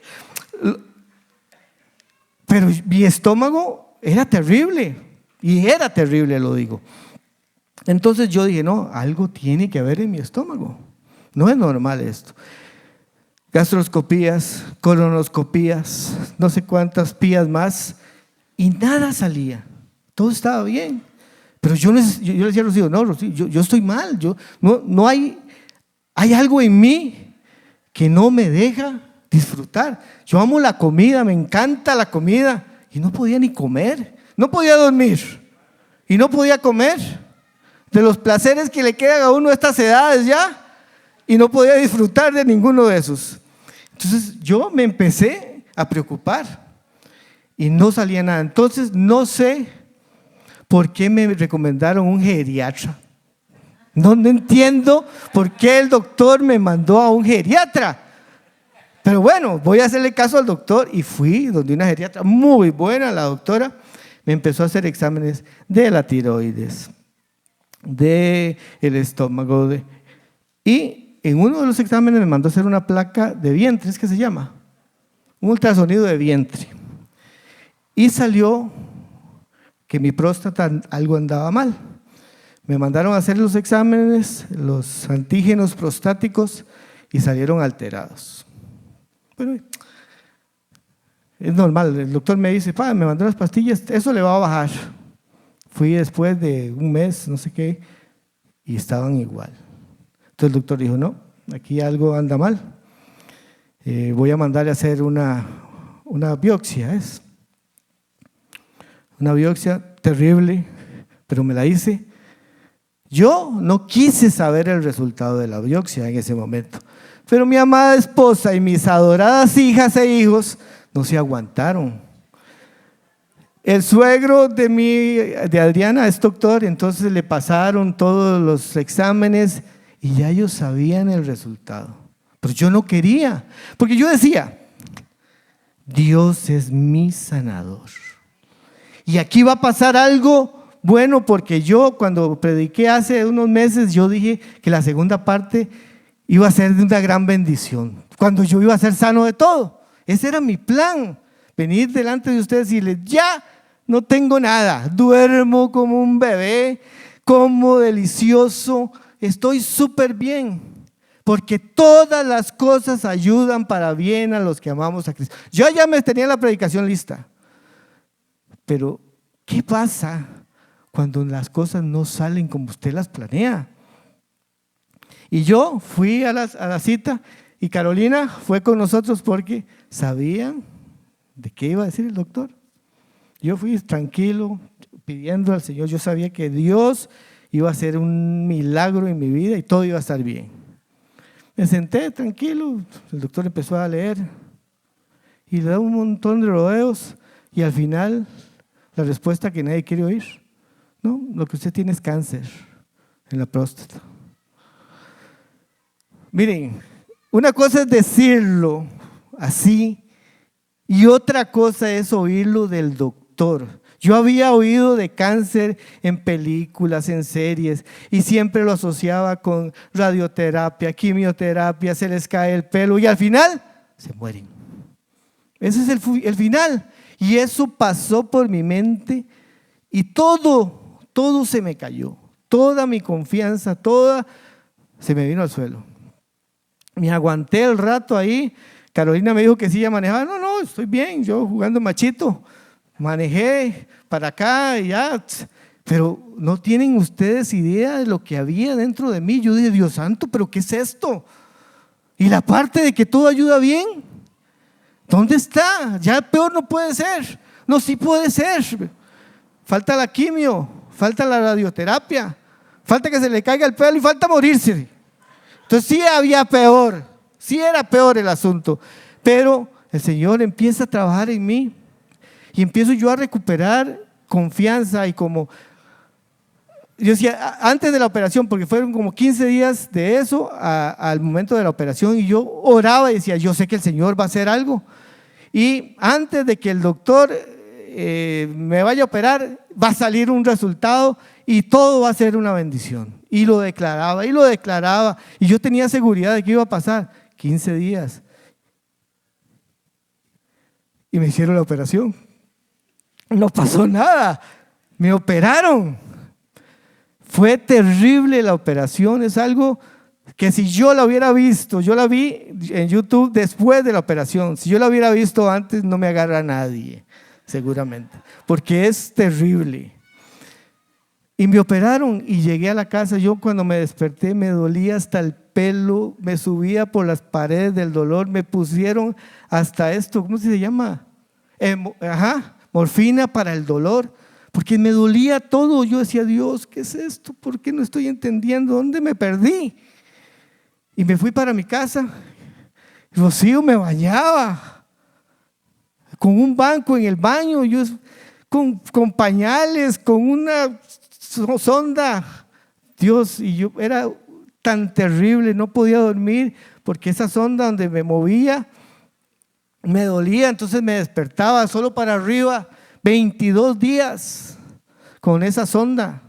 pero mi estómago era terrible, y era terrible, lo digo. Entonces yo dije, no, algo tiene que haber en mi estómago, no es normal esto. Gastroscopías, colonoscopías, no sé cuántas pías más, y nada salía, todo estaba bien. Pero yo le decía a Rocío, no, Rocío, yo estoy mal, no hay algo en mí que no me deja disfrutar. Yo amo la comida, me encanta la comida, y no podía ni comer, no podía dormir y no podía comer. De los placeres que le quedan a uno a estas edades ya, y no podía disfrutar de ninguno de esos. Entonces yo me empecé a preocupar y no salía nada. Entonces no sé por qué me recomendaron un geriatra. No entiendo por qué el doctor me mandó a un geriatra. Pero bueno, voy a hacerle caso al doctor y fui donde una geriatra muy buena, la doctora. Me empezó a hacer exámenes de la tiroides, del estómago, y en uno de los exámenes me mandó a hacer una placa de vientre, es que se llama, un ultrasonido de vientre, y salió que mi próstata algo andaba mal. Me mandaron a hacer los exámenes, los antígenos prostáticos, y salieron alterados. Bueno, es normal, el doctor me dice, me mandó las pastillas, eso le va a bajar. Fui después de un mes, no sé qué, y estaban igual. Entonces el doctor dijo, no, aquí algo anda mal. Voy a mandarle a hacer una biopsia. Una biopsia terrible, pero me la hice. Yo no quise saber el resultado de la biopsia en ese momento, pero mi amada esposa y mis adoradas hijas e hijos no se aguantaron. El suegro de Adriana es doctor, entonces le pasaron todos los exámenes y ya ellos sabían el resultado. Pero yo no quería, porque yo decía, Dios es mi sanador. Y aquí va a pasar algo bueno porque yo cuando prediqué hace unos meses, yo dije que la segunda parte iba a ser de una gran bendición, cuando yo iba a ser sano de todo. Ese era mi plan, venir delante de ustedes y decirles, ya no tengo nada, duermo como un bebé, como delicioso, estoy súper bien, porque todas las cosas ayudan para bien a los que amamos a Cristo. Yo ya me tenía la predicación lista, pero ¿qué pasa cuando las cosas no salen como usted las planea? Y yo fui a la cita y Carolina fue con nosotros porque sabían de qué iba a decir el doctor. Yo fui tranquilo, pidiendo al Señor. Yo sabía que Dios iba a hacer un milagro en mi vida y todo iba a estar bien. Me senté tranquilo, el doctor empezó a leer y le da un montón de rodeos y al final la respuesta que nadie quiere oír, no, lo que usted tiene es cáncer en la próstata. Miren, una cosa es decirlo así y otra cosa es oírlo del doctor. Yo había oído de cáncer en películas, en series, y siempre lo asociaba con radioterapia, quimioterapia, se les cae el pelo y al final se mueren. Ese es el final. Y eso pasó por mi mente y todo se me cayó. Toda mi confianza, toda se me vino al suelo. Me aguanté el rato ahí. Carolina me dijo que sí, ya manejaba. No, estoy bien, yo jugando machito. Manejé para acá y ya. Pero no tienen ustedes idea de lo que había dentro de mí. Yo dije, Dios santo, ¿pero qué es esto? Y la parte de que todo ayuda bien, ¿dónde está? Ya peor no puede ser. No, sí puede ser. Falta la quimio, falta la radioterapia, falta que se le caiga el pelo y falta morirse. Entonces sí había peor, sí era peor el asunto. Pero el Señor empieza a trabajar en mí y empiezo yo a recuperar confianza y como yo decía, antes de la operación, porque fueron como 15 días de eso al momento de la operación y yo oraba y decía, yo sé que el Señor va a hacer algo. Y antes de que el doctor me vaya a operar, va a salir un resultado y todo va a ser una bendición. Y lo declaraba y yo tenía seguridad de que iba a pasar 15 días. Y me hicieron la operación. No pasó nada, me operaron. Fue terrible la operación, es algo que si yo la hubiera visto, yo la vi en YouTube después de la operación, si yo la hubiera visto antes no me agarra nadie, seguramente, porque es terrible. Y me operaron y llegué a la casa, yo cuando me desperté me dolía hasta el pelo, me subía por las paredes del dolor, me pusieron hasta esto, ¿cómo se llama? Morfina para el dolor. Porque me dolía todo, yo decía, Dios, ¿qué es esto? ¿Por qué no estoy entendiendo? ¿Dónde me perdí? Y me fui para mi casa, Rocío me bañaba, con un banco en el baño, yo con pañales, con una sonda, Dios, y yo era tan terrible, no podía dormir, porque esa sonda donde me movía, me dolía, entonces me despertaba solo para arriba, 22 días con esa sonda,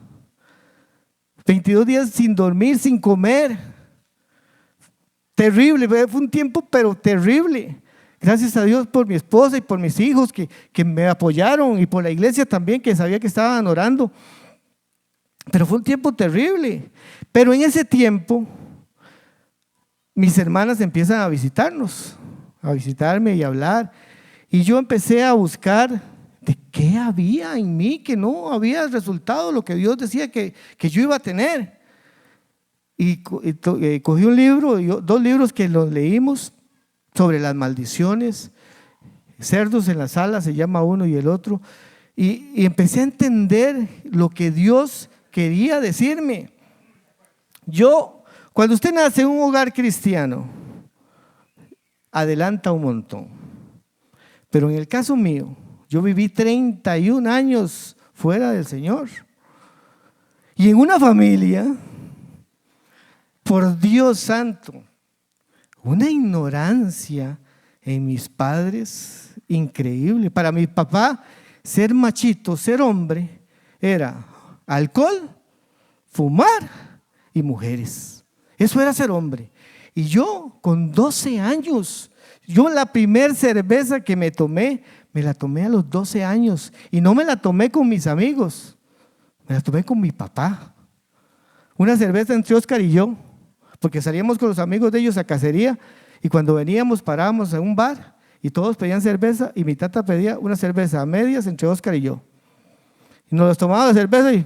22 días sin dormir, sin comer, terrible, fue un tiempo pero terrible. Gracias a Dios por mi esposa y por mis hijos que me apoyaron y por la iglesia también que sabía que estaban orando, pero fue un tiempo terrible. Pero en ese tiempo mis hermanas empiezan a visitarme y a hablar y yo empecé a buscar de qué había en mí que no había resultado lo que Dios decía que yo iba a tener. Y cogí un libro, 2 libros que los leímos sobre las maldiciones, cerdos en la sala se llama uno y el otro, y empecé a entender lo que Dios quería decirme. Cuando usted nace en un hogar cristiano, adelanta un montón, pero en el caso mío, yo viví 31 años fuera del Señor. Y en una familia, por Dios santo, una ignorancia en mis padres increíble. Para mi papá, ser machito, ser hombre, era alcohol, fumar y mujeres. Eso era ser hombre. Y yo con 12 años, yo la primer cerveza que me la tomé a los 12 años. Y no me la tomé con mis amigos, me la tomé con mi papá. Una cerveza entre Oscar y yo, porque salíamos con los amigos de ellos a cacería y cuando veníamos parábamos en un bar y todos pedían cerveza y mi tata pedía una cerveza a medias entre Oscar y yo. Y nos tomábamos la cerveza y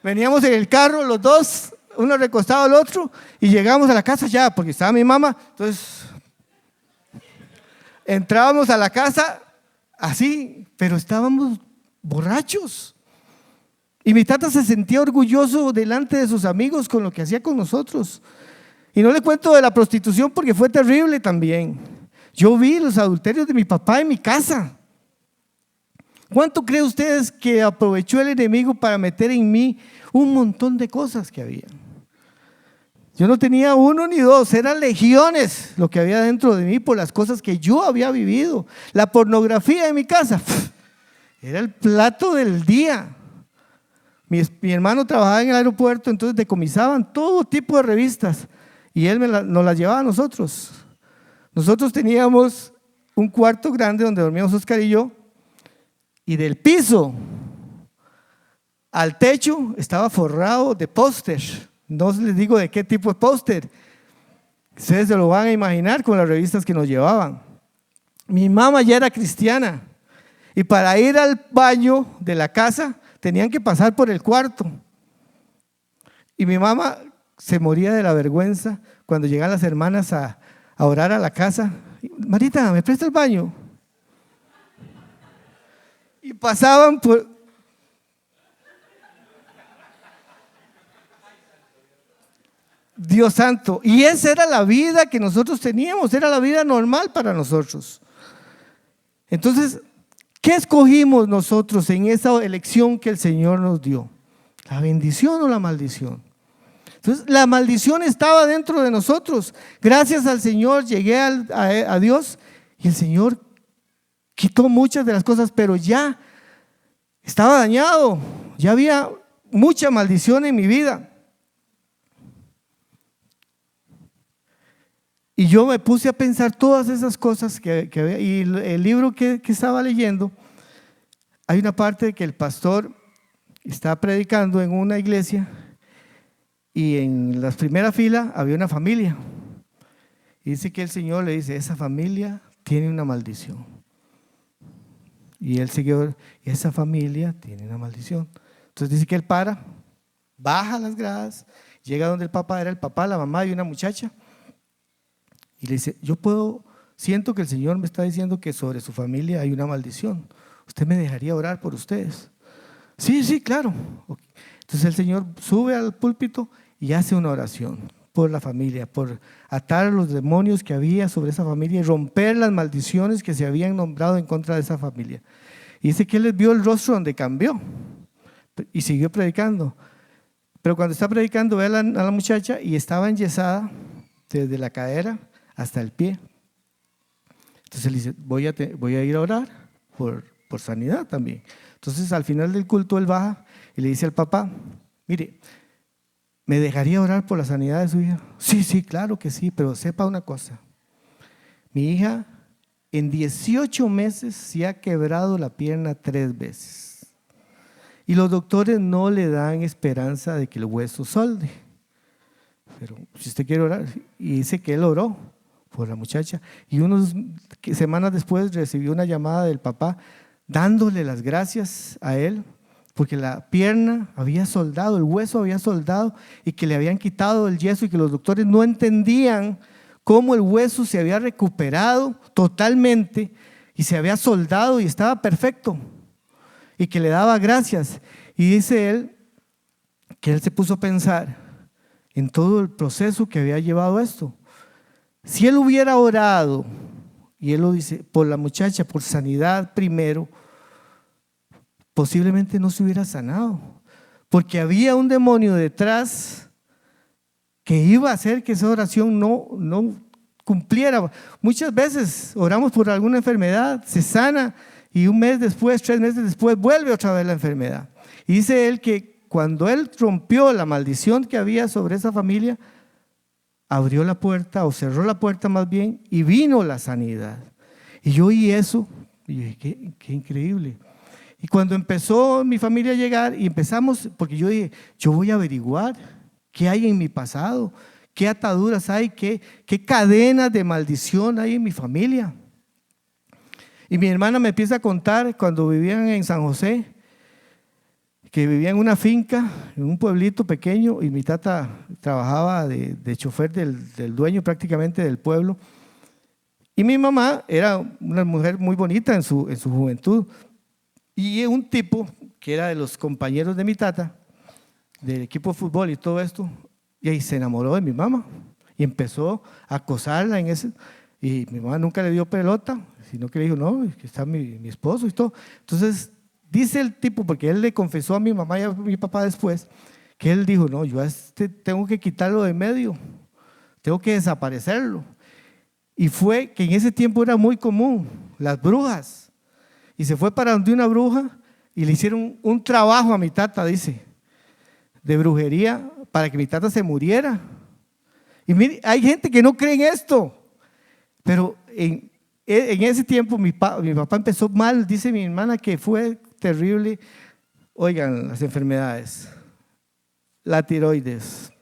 veníamos en el carro los dos, uno recostado al otro y llegamos a la casa ya, porque estaba mi mamá, entonces entrábamos a la casa así, pero estábamos borrachos. Y mi tata se sentía orgulloso delante de sus amigos con lo que hacía con nosotros. Y no le cuento de la prostitución porque fue terrible también. Yo vi los adulterios de mi papá en mi casa. ¿Cuánto creen ustedes que aprovechó el enemigo para meter en mí un montón de cosas que había? Yo no tenía uno ni dos, eran legiones lo que había dentro de mí por las cosas que yo había vivido. La pornografía en mi casa era el plato del día. Mi hermano trabajaba en el aeropuerto, entonces decomisaban todo tipo de revistas y él nos las llevaba a nosotros. Nosotros teníamos un cuarto grande donde dormíamos Oscar y yo, y del piso al techo estaba forrado de póster. No les digo de qué tipo de póster. Ustedes se lo van a imaginar con las revistas que nos llevaban. Mi mamá ya era cristiana y para ir al baño de la casa tenían que pasar por el cuarto. Y mi mamá se moría de la vergüenza cuando llegan las hermanas a orar a la casa. Marita, ¿me presta el baño? Y pasaban por... Dios santo. Y esa era la vida que nosotros teníamos, era la vida normal para nosotros. Entonces, ¿qué escogimos nosotros en esa elección que el Señor nos dio? ¿La bendición o la maldición? Entonces, la maldición estaba dentro de nosotros. Gracias al Señor llegué a Dios y el Señor quitó muchas de las cosas, pero ya estaba dañado, ya había mucha maldición en mi vida. Y yo me puse a pensar todas esas cosas que había. Y el libro que estaba leyendo, hay una parte que el pastor está predicando en una iglesia y en la primera fila había una familia. Y dice que el Señor le dice, esa familia tiene una maldición. Y él siguió, esa familia tiene una maldición. Entonces dice que él baja las gradas, llega donde el papá, era el papá, la mamá y una muchacha. Y le dice, siento que el Señor me está diciendo que sobre su familia hay una maldición. ¿Usted me dejaría orar por ustedes? Sí, claro. Entonces el Señor sube al púlpito y hace una oración por la familia, por atar a los demonios que había sobre esa familia y romper las maldiciones que se habían nombrado en contra de esa familia. Y dice que él les vio el rostro donde cambió y siguió predicando. Pero cuando está predicando ve a la muchacha y estaba enyesada desde la cadera hasta el pie. Entonces él dice, voy a ir a orar por sanidad también. Entonces al final del culto él baja y le dice al papá, mire, ¿me dejaría orar por la sanidad de su hija? Sí, claro que sí, pero sepa una cosa, mi hija en 18 meses se ha quebrado la pierna 3 veces y los doctores no le dan esperanza de que el hueso solde. Pero si usted quiere orar, y dice que él oró por la muchacha y unas semanas después recibió una llamada del papá dándole las gracias a él porque la pierna había soldado, el hueso había soldado y que le habían quitado el yeso y que los doctores no entendían cómo el hueso se había recuperado totalmente y se había soldado y estaba perfecto y que le daba gracias. Y dice él que él se puso a pensar en todo el proceso que había llevado esto. Si él hubiera orado, y él lo dice, por la muchacha, por sanidad primero, posiblemente no se hubiera sanado, porque había un demonio detrás que iba a hacer que esa oración no cumpliera. Muchas veces oramos por alguna enfermedad, se sana y un mes después, 3 meses después vuelve otra vez la enfermedad. Y dice él que cuando él rompió la maldición que había sobre esa familia, abrió la puerta o cerró la puerta más bien y vino la sanidad. Y yo oí eso y dije, qué increíble. Y cuando empezó mi familia a llegar y empezamos, porque yo dije, yo voy a averiguar qué hay en mi pasado, qué ataduras hay, qué cadenas de maldición hay en mi familia. Y mi hermana me empieza a contar cuando vivían en San José, que vivía en una finca, en un pueblito pequeño, y mi tata trabajaba de chofer del dueño prácticamente del pueblo. Y mi mamá era una mujer muy bonita en su juventud. Y un tipo que era de los compañeros de mi tata, del equipo de fútbol y todo esto, y ahí se enamoró de mi mamá y empezó a acosarla en ese. Y mi mamá nunca le dio pelota, sino que le dijo, no, que está mi esposo y todo. Entonces, dice el tipo, porque él le confesó a mi mamá y a mi papá después, que él dijo, no, yo a este tengo que quitarlo de medio, tengo que desaparecerlo. Y fue que en ese tiempo era muy común, las brujas. Y se fue para donde una bruja y le hicieron un trabajo a mi tata, dice, de brujería para que mi tata se muriera. Y mire, hay gente que no cree en esto, pero en ese tiempo mi papá empezó mal, dice mi hermana que fue terrible. Oigan, las enfermedades, la tiroides,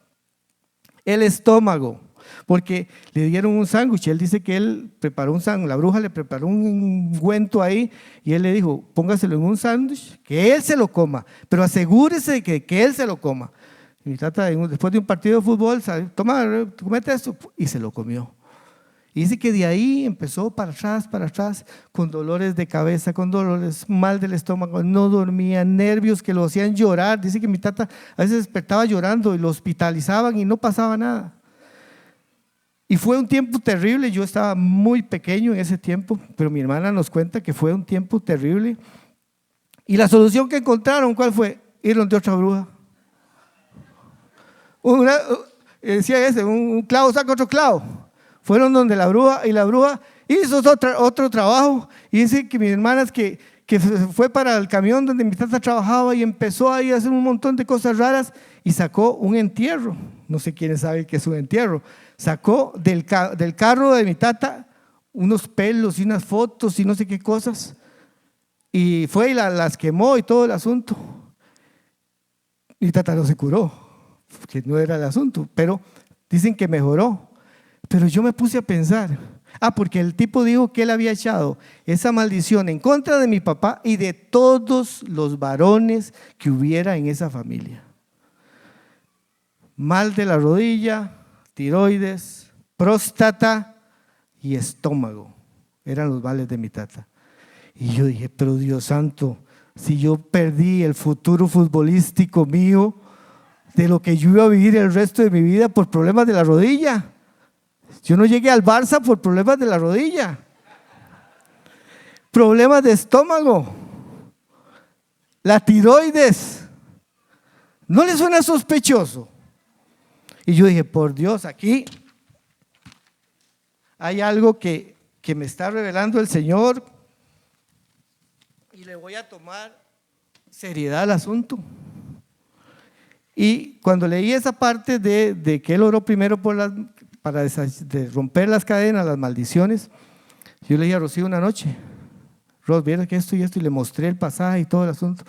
el estómago, porque le dieron un sándwich. Él dice que él preparó un sándwich, la bruja le preparó un ungüento ahí y él le dijo, póngaselo en un sándwich, que él se lo coma, pero asegúrese de que él se lo coma. Y mi tata, después de un partido de fútbol, toma, comete esto, y se lo comió. Y dice que de ahí empezó para atrás, con dolores de cabeza, con dolores mal del estómago, no dormía, nervios que lo hacían llorar. Dice que mi tata a veces despertaba llorando y lo hospitalizaban y no pasaba nada. Y fue un tiempo terrible, yo estaba muy pequeño en ese tiempo, pero mi hermana nos cuenta que fue un tiempo terrible. Y la solución que encontraron, ¿cuál fue? Ir donde otra bruja. Decía ese, un clavo saca otro clavo. Fueron donde la bruja y la bruja hizo otro trabajo. Y dice que mis hermanas que fue para el camión donde mi tata trabajaba y empezó ahí a hacer un montón de cosas raras y sacó un entierro. No sé quiénes saben qué es un entierro. Sacó del carro de mi tata unos pelos y unas fotos y no sé qué cosas. Y fue y las quemó y todo el asunto. Mi tata no se curó, que no era el asunto, pero dicen que mejoró. Pero yo me puse a pensar, porque el tipo dijo que él había echado esa maldición en contra de mi papá y de todos los varones que hubiera en esa familia. Mal de la rodilla, tiroides, próstata y estómago. Eran los males de mi tata. Y yo dije, pero Dios santo, si yo perdí el futuro futbolístico mío, de lo que yo iba a vivir el resto de mi vida por problemas de la rodilla. Yo no llegué al Barça por problemas de la rodilla. Problemas de estómago. La tiroides. ¿No le suena sospechoso? Y yo dije, por Dios, aquí hay algo que me está revelando el Señor y le voy a tomar seriedad al asunto. Y cuando leí esa parte de que él oró primero para romper las cadenas, las maldiciones, yo le dije a Rocío una noche, Ros, viera que esto y esto, y le mostré el pasaje y todo el asunto.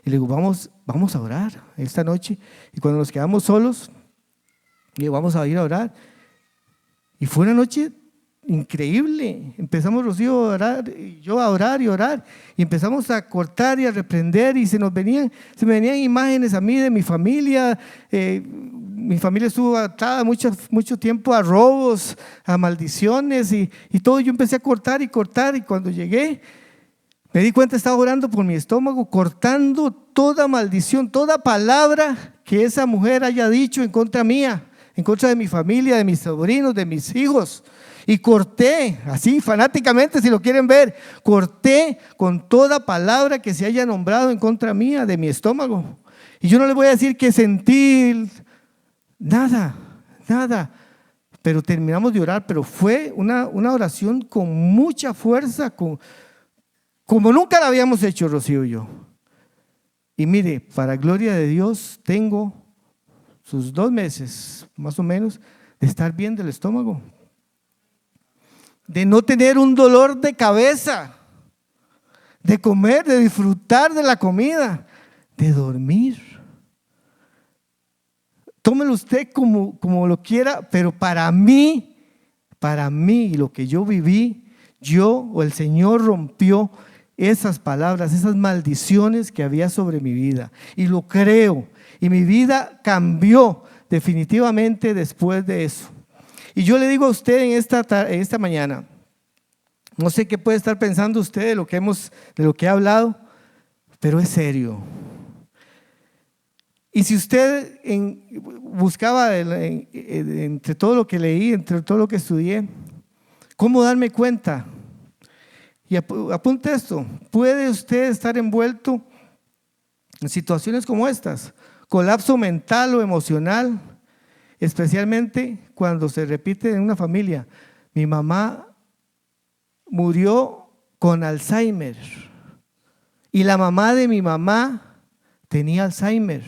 Y le digo, vamos a orar esta noche. Y cuando nos quedamos solos, le digo, vamos a ir a orar. Y fue una noche increíble. Empezamos Rocío a orar, y yo a orar y orar. Y empezamos a cortar y a reprender. Y se me venían imágenes a mí de mi familia. Mi familia estuvo atada mucho tiempo a robos, a maldiciones y todo. Yo empecé a cortar y cortar. Y cuando llegué, me di cuenta, estaba orando por mi estómago, cortando toda maldición, toda palabra que esa mujer haya dicho en contra mía, en contra de mi familia, de mis sobrinos, de mis hijos. Y corté, así fanáticamente, si lo quieren ver, corté con toda palabra que se haya nombrado en contra mía, de mi estómago. Y yo no les voy a decir que sentí nada. Pero terminamos de orar, pero fue una oración con mucha fuerza, como nunca la habíamos hecho Rocío y yo. Y mire, para gloria de Dios, tengo sus 2 meses, más o menos, de estar bien del estómago, de no tener un dolor de cabeza, de comer, de disfrutar de la comida, de dormir. Tómelo usted como lo quiera, pero para mí, lo que yo viví, el Señor rompió esas palabras, esas maldiciones que había sobre mi vida. Y lo creo. Y mi vida cambió definitivamente después de eso. Y yo le digo a usted en esta mañana, no sé qué puede estar pensando usted de lo que he hablado, pero es serio. Y si usted buscaba entre todo lo que leí, entre todo lo que estudié, ¿cómo darme cuenta? Y apunte esto, ¿puede usted estar envuelto en situaciones como estas? Colapso mental o emocional, especialmente cuando se repite en una familia. Mi mamá murió con Alzheimer y la mamá de mi mamá tenía Alzheimer.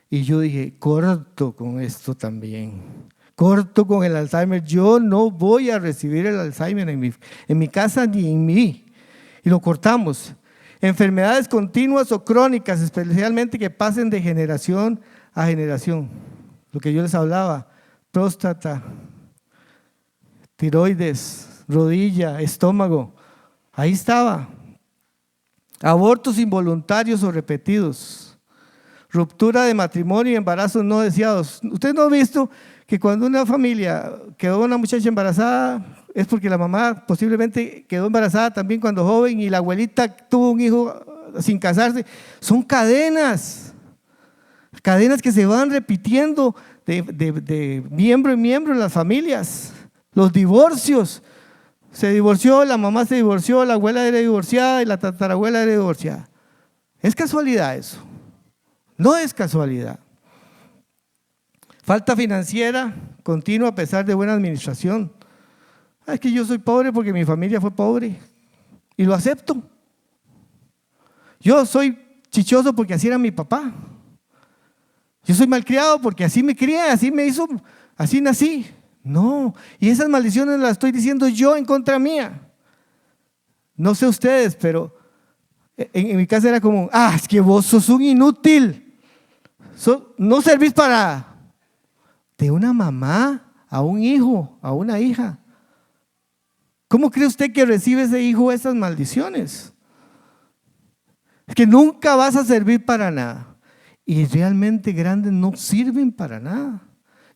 Y yo dije, corto con esto también, corto con el Alzheimer. Yo no voy a recibir el Alzheimer en mi casa ni en mí. Y lo cortamos. Enfermedades continuas o crónicas, especialmente que pasen de generación a generación. Lo que yo les hablaba, próstata, tiroides, rodilla, estómago, ahí estaba. Abortos involuntarios o repetidos, ruptura de matrimonio y embarazos no deseados. ¿Usted no ha visto que cuando una familia quedó una muchacha embarazada es porque la mamá posiblemente quedó embarazada también cuando joven y la abuelita tuvo un hijo sin casarse? Son cadenas que se van repitiendo de miembro en miembro en las familias. Los divorcios, se divorció, la mamá se divorció, la abuela era divorciada y la tatarabuela era divorciada. ¿Es casualidad eso? No es casualidad. Falta financiera continua a pesar de buena administración. Es que yo soy pobre porque mi familia fue pobre y lo acepto. Yo soy chichoso porque así era mi papá. Yo soy malcriado porque así me crié, así me hizo, así nací. No, y esas maldiciones las estoy diciendo yo en contra mía. No sé ustedes, pero en mi casa era como, es que vos sos un inútil, no servís para. De una mamá a un hijo, a una hija. ¿Cómo cree usted que recibe ese hijo esas maldiciones? Es que nunca vas a servir para nada. Y realmente grandes no sirven para nada.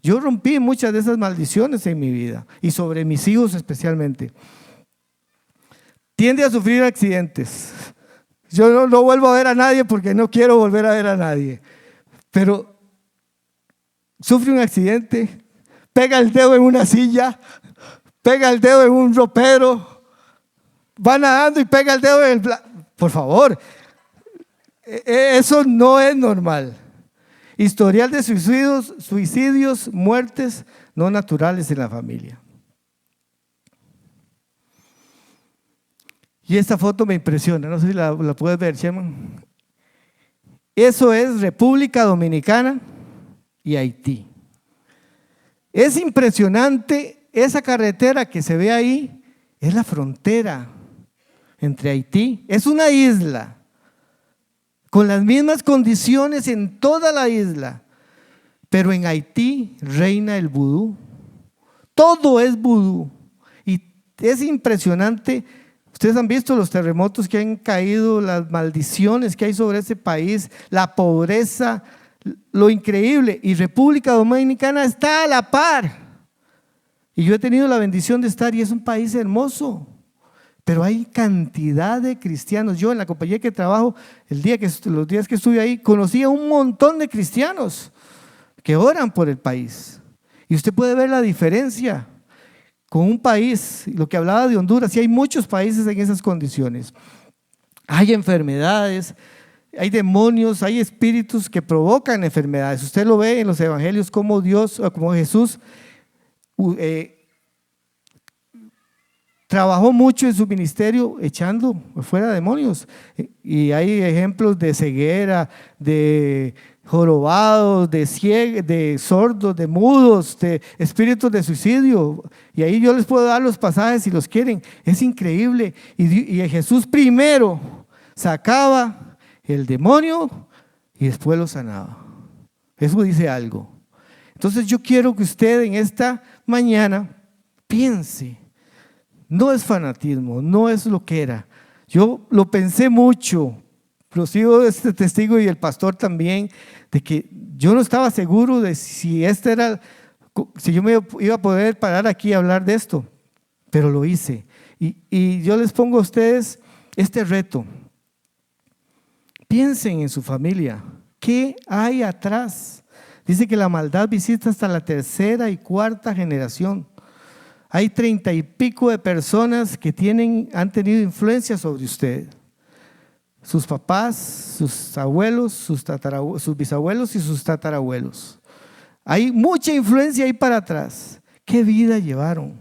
Yo rompí muchas de esas maldiciones en mi vida y sobre mis hijos especialmente. Tiende a sufrir accidentes. Yo no vuelvo a ver a nadie porque no quiero volver a ver a nadie. Pero sufre un accidente, pega el dedo en una silla, pega el dedo en un ropero, va nadando y pega el dedo en el… Por favor, eso no es normal. Historial de suicidios, muertes no naturales en la familia. Y esta foto me impresiona, no sé si la puedes ver, Sheman. Eso es República Dominicana y Haití. Es impresionante esa carretera que se ve ahí, es la frontera entre Haití, es una isla con las mismas condiciones en toda la isla, pero en Haití reina el vudú, todo es vudú y es impresionante. Ustedes han visto los terremotos que han caído, las maldiciones que hay sobre ese país, la pobreza, lo increíble, y República Dominicana está a la par. Y yo he tenido la bendición de estar y es un país hermoso, pero hay cantidad de cristianos. Yo en la compañía que trabajo, los días que estuve ahí, conocí a un montón de cristianos que oran por el país. Y usted puede ver la diferencia con un país, lo que hablaba de Honduras, y hay muchos países en esas condiciones. Hay enfermedades, hay demonios, hay espíritus que provocan enfermedades. Usted lo ve en los evangelios como Jesús trabajó mucho en su ministerio echando fuera demonios. Y hay ejemplos de ceguera, de jorobados, de sordos, de mudos, de espíritus de suicidio. Y ahí yo les puedo dar los pasajes si los quieren. Es increíble. Y Jesús primero sacaba el demonio y después lo sanaba. Eso dice algo. Entonces yo quiero que usted en esta mañana piense. No es fanatismo, no es lo que era. Yo lo pensé mucho, inclusive este testigo y el pastor también, de que yo no estaba seguro de si yo me iba a poder parar aquí y hablar de esto, pero lo hice. Y yo les pongo a ustedes este reto. Piensen en su familia. ¿Qué hay atrás? Dice que la maldad visita hasta la tercera y cuarta generación. Hay 30 y pico de personas que han tenido influencia sobre usted. Sus papás, sus abuelos, sus bisabuelos y sus tatarabuelos. Hay mucha influencia ahí para atrás. ¿Qué vida llevaron?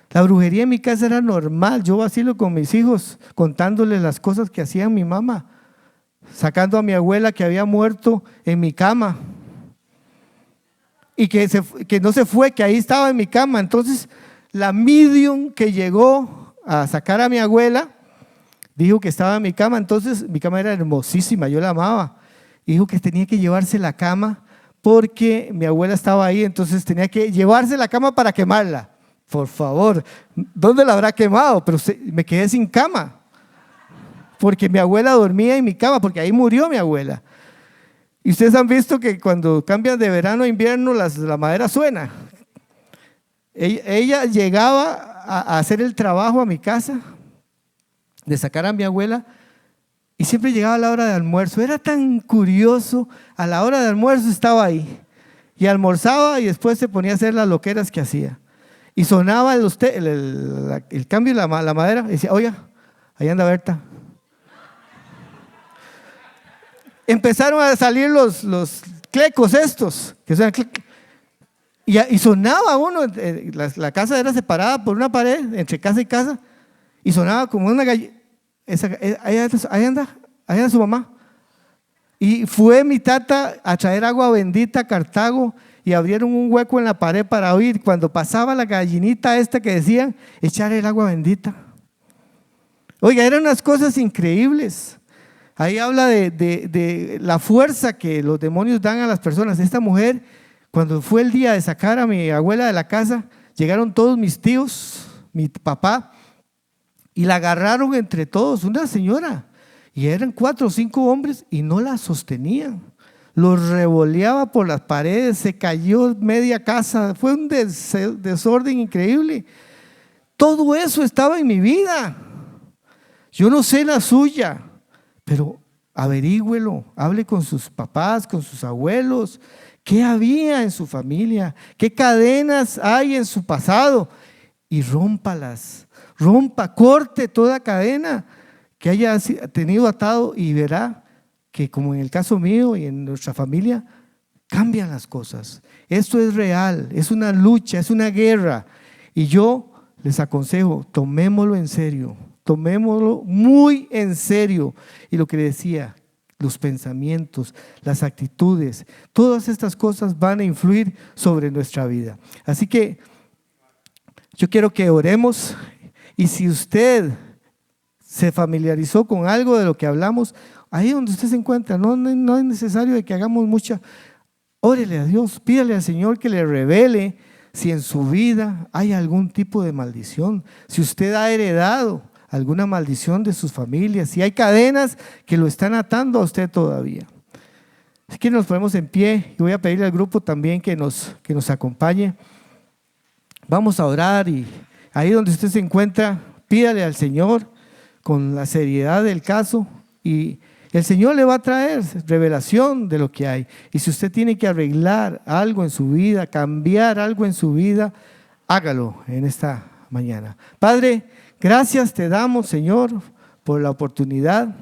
La brujería en mi casa era normal. Yo vacilo con mis hijos contándoles las cosas que hacía mi mamá, sacando a mi abuela que había muerto en mi cama y que no se fue, que ahí estaba en mi cama. Entonces la medium que llegó a sacar a mi abuela dijo que estaba en mi cama. Entonces mi cama era hermosísima, yo la amaba. Dijo que tenía que llevarse la cama porque mi abuela estaba ahí, entonces tenía que llevarse la cama para quemarla. Por favor, ¿dónde la habrá quemado? Pero me quedé sin cama porque mi abuela dormía en mi cama, porque ahí murió mi abuela. Y ustedes han visto que cuando cambian de verano a invierno la madera suena. Ella llegaba a hacer el trabajo a mi casa, de sacar a mi abuela, y siempre llegaba a la hora de almuerzo. Era tan curioso, a la hora de almuerzo estaba ahí, y almorzaba y después se ponía a hacer las loqueras que hacía. Y sonaba el cambio de la madera, y decía, oiga, ahí anda Berta. Empezaron a salir los clecos estos, que suenan y sonaba uno, la casa era separada por una pared entre casa y casa, y sonaba como una gallina. Ahí anda su mamá. Y fue mi tata a traer agua bendita a Cartago y abrieron un hueco en la pared para oír cuando pasaba la gallinita esta que decían, echar el agua bendita. Oiga, eran unas cosas increíbles. Ahí habla de la fuerza que los demonios dan a las personas. Esta mujer, cuando fue el día de sacar a mi abuela de la casa, llegaron todos mis tíos, mi papá, y la agarraron entre todos, una señora, y eran 4 o 5 hombres y no la sostenían. Los revoleaba por las paredes, se cayó media casa, fue un desorden increíble. Todo eso estaba en mi vida. Yo no sé la suya, pero averígüelo, hable con sus papás, con sus abuelos. ¿Qué había en su familia? ¿Qué cadenas hay en su pasado? Y rómpalas, corte toda cadena que haya tenido atado y verá que, como en el caso mío y en nuestra familia, cambian las cosas. Esto es real, es una lucha, es una guerra. Y yo les aconsejo, tomémoslo en serio, tomémoslo muy en serio. Y lo que decía, los pensamientos, las actitudes, todas estas cosas van a influir sobre nuestra vida. Así que yo quiero que oremos, y si usted se familiarizó con algo de lo que hablamos, ahí donde usted se encuentra, no es necesario de que hagamos mucha, órele a Dios, pídale al Señor que le revele si en su vida hay algún tipo de maldición, si usted ha heredado alguna maldición de sus familias, si hay cadenas que lo están atando a usted todavía. Así que nos ponemos en pie y voy a pedirle al grupo también que nos acompañe. Vamos a orar, y ahí donde usted se encuentra, pídale al Señor con la seriedad del caso, y el Señor le va a traer revelación de lo que hay. Y si usted tiene que arreglar algo en su vida, cambiar algo en su vida, hágalo en esta mañana. Padre, gracias te damos, Señor, por la oportunidad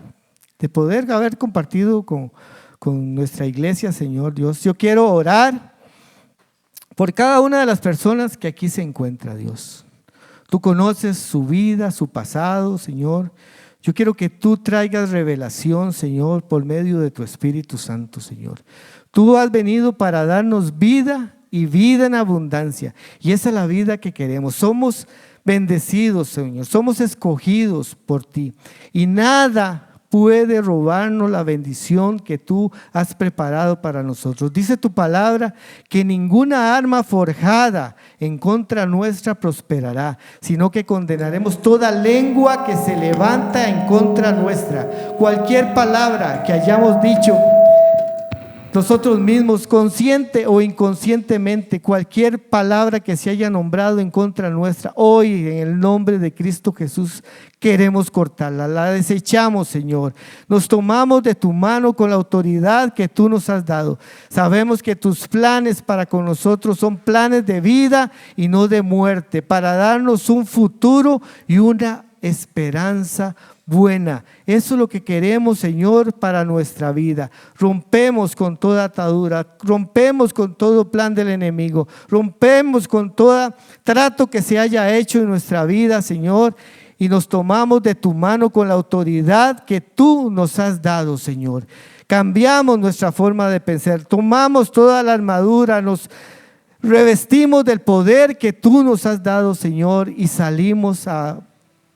de poder haber compartido con nuestra iglesia, Señor Dios. Yo quiero orar por cada una de las personas que aquí se encuentra, Dios. Tú conoces su vida, su pasado, Señor. Yo quiero que tú traigas revelación, Señor, por medio de tu Espíritu Santo, Señor. Tú has venido para darnos vida y vida en abundancia. Y esa es la vida que queremos. Somos bendecidos, Señor. Somos escogidos por ti. Y nada puede robarnos la bendición que tú has preparado para nosotros. Dice tu palabra que ninguna arma forjada en contra nuestra prosperará, sino que condenaremos toda lengua que se levanta en contra nuestra. Cualquier palabra que hayamos dicho nosotros mismos, consciente o inconscientemente, cualquier palabra que se haya nombrado en contra nuestra, hoy en el nombre de Cristo Jesús queremos cortarla, la desechamos, Señor. Nos tomamos de tu mano con la autoridad que tú nos has dado. Sabemos que tus planes para con nosotros son planes de vida y no de muerte, para darnos un futuro y una esperanza buena. Eso es lo que queremos, Señor, para nuestra vida. Rompemos con toda atadura, rompemos con todo plan del enemigo, rompemos con todo trato que se haya hecho en nuestra vida, Señor, y nos tomamos de tu mano con la autoridad que tú nos has dado, Señor. Cambiamos nuestra forma de pensar, tomamos toda la armadura, nos revestimos del poder que tú nos has dado, Señor, y salimos a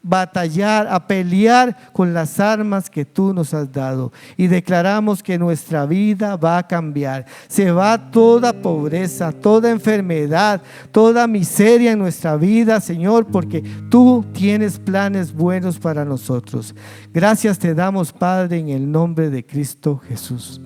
batallar, a pelear con las armas que tú nos has dado, y declaramos que nuestra vida va a cambiar. Se va toda pobreza, toda enfermedad, toda miseria en nuestra vida, Señor, porque tú tienes planes buenos para nosotros. Gracias te damos, Padre, en el nombre de Cristo Jesús.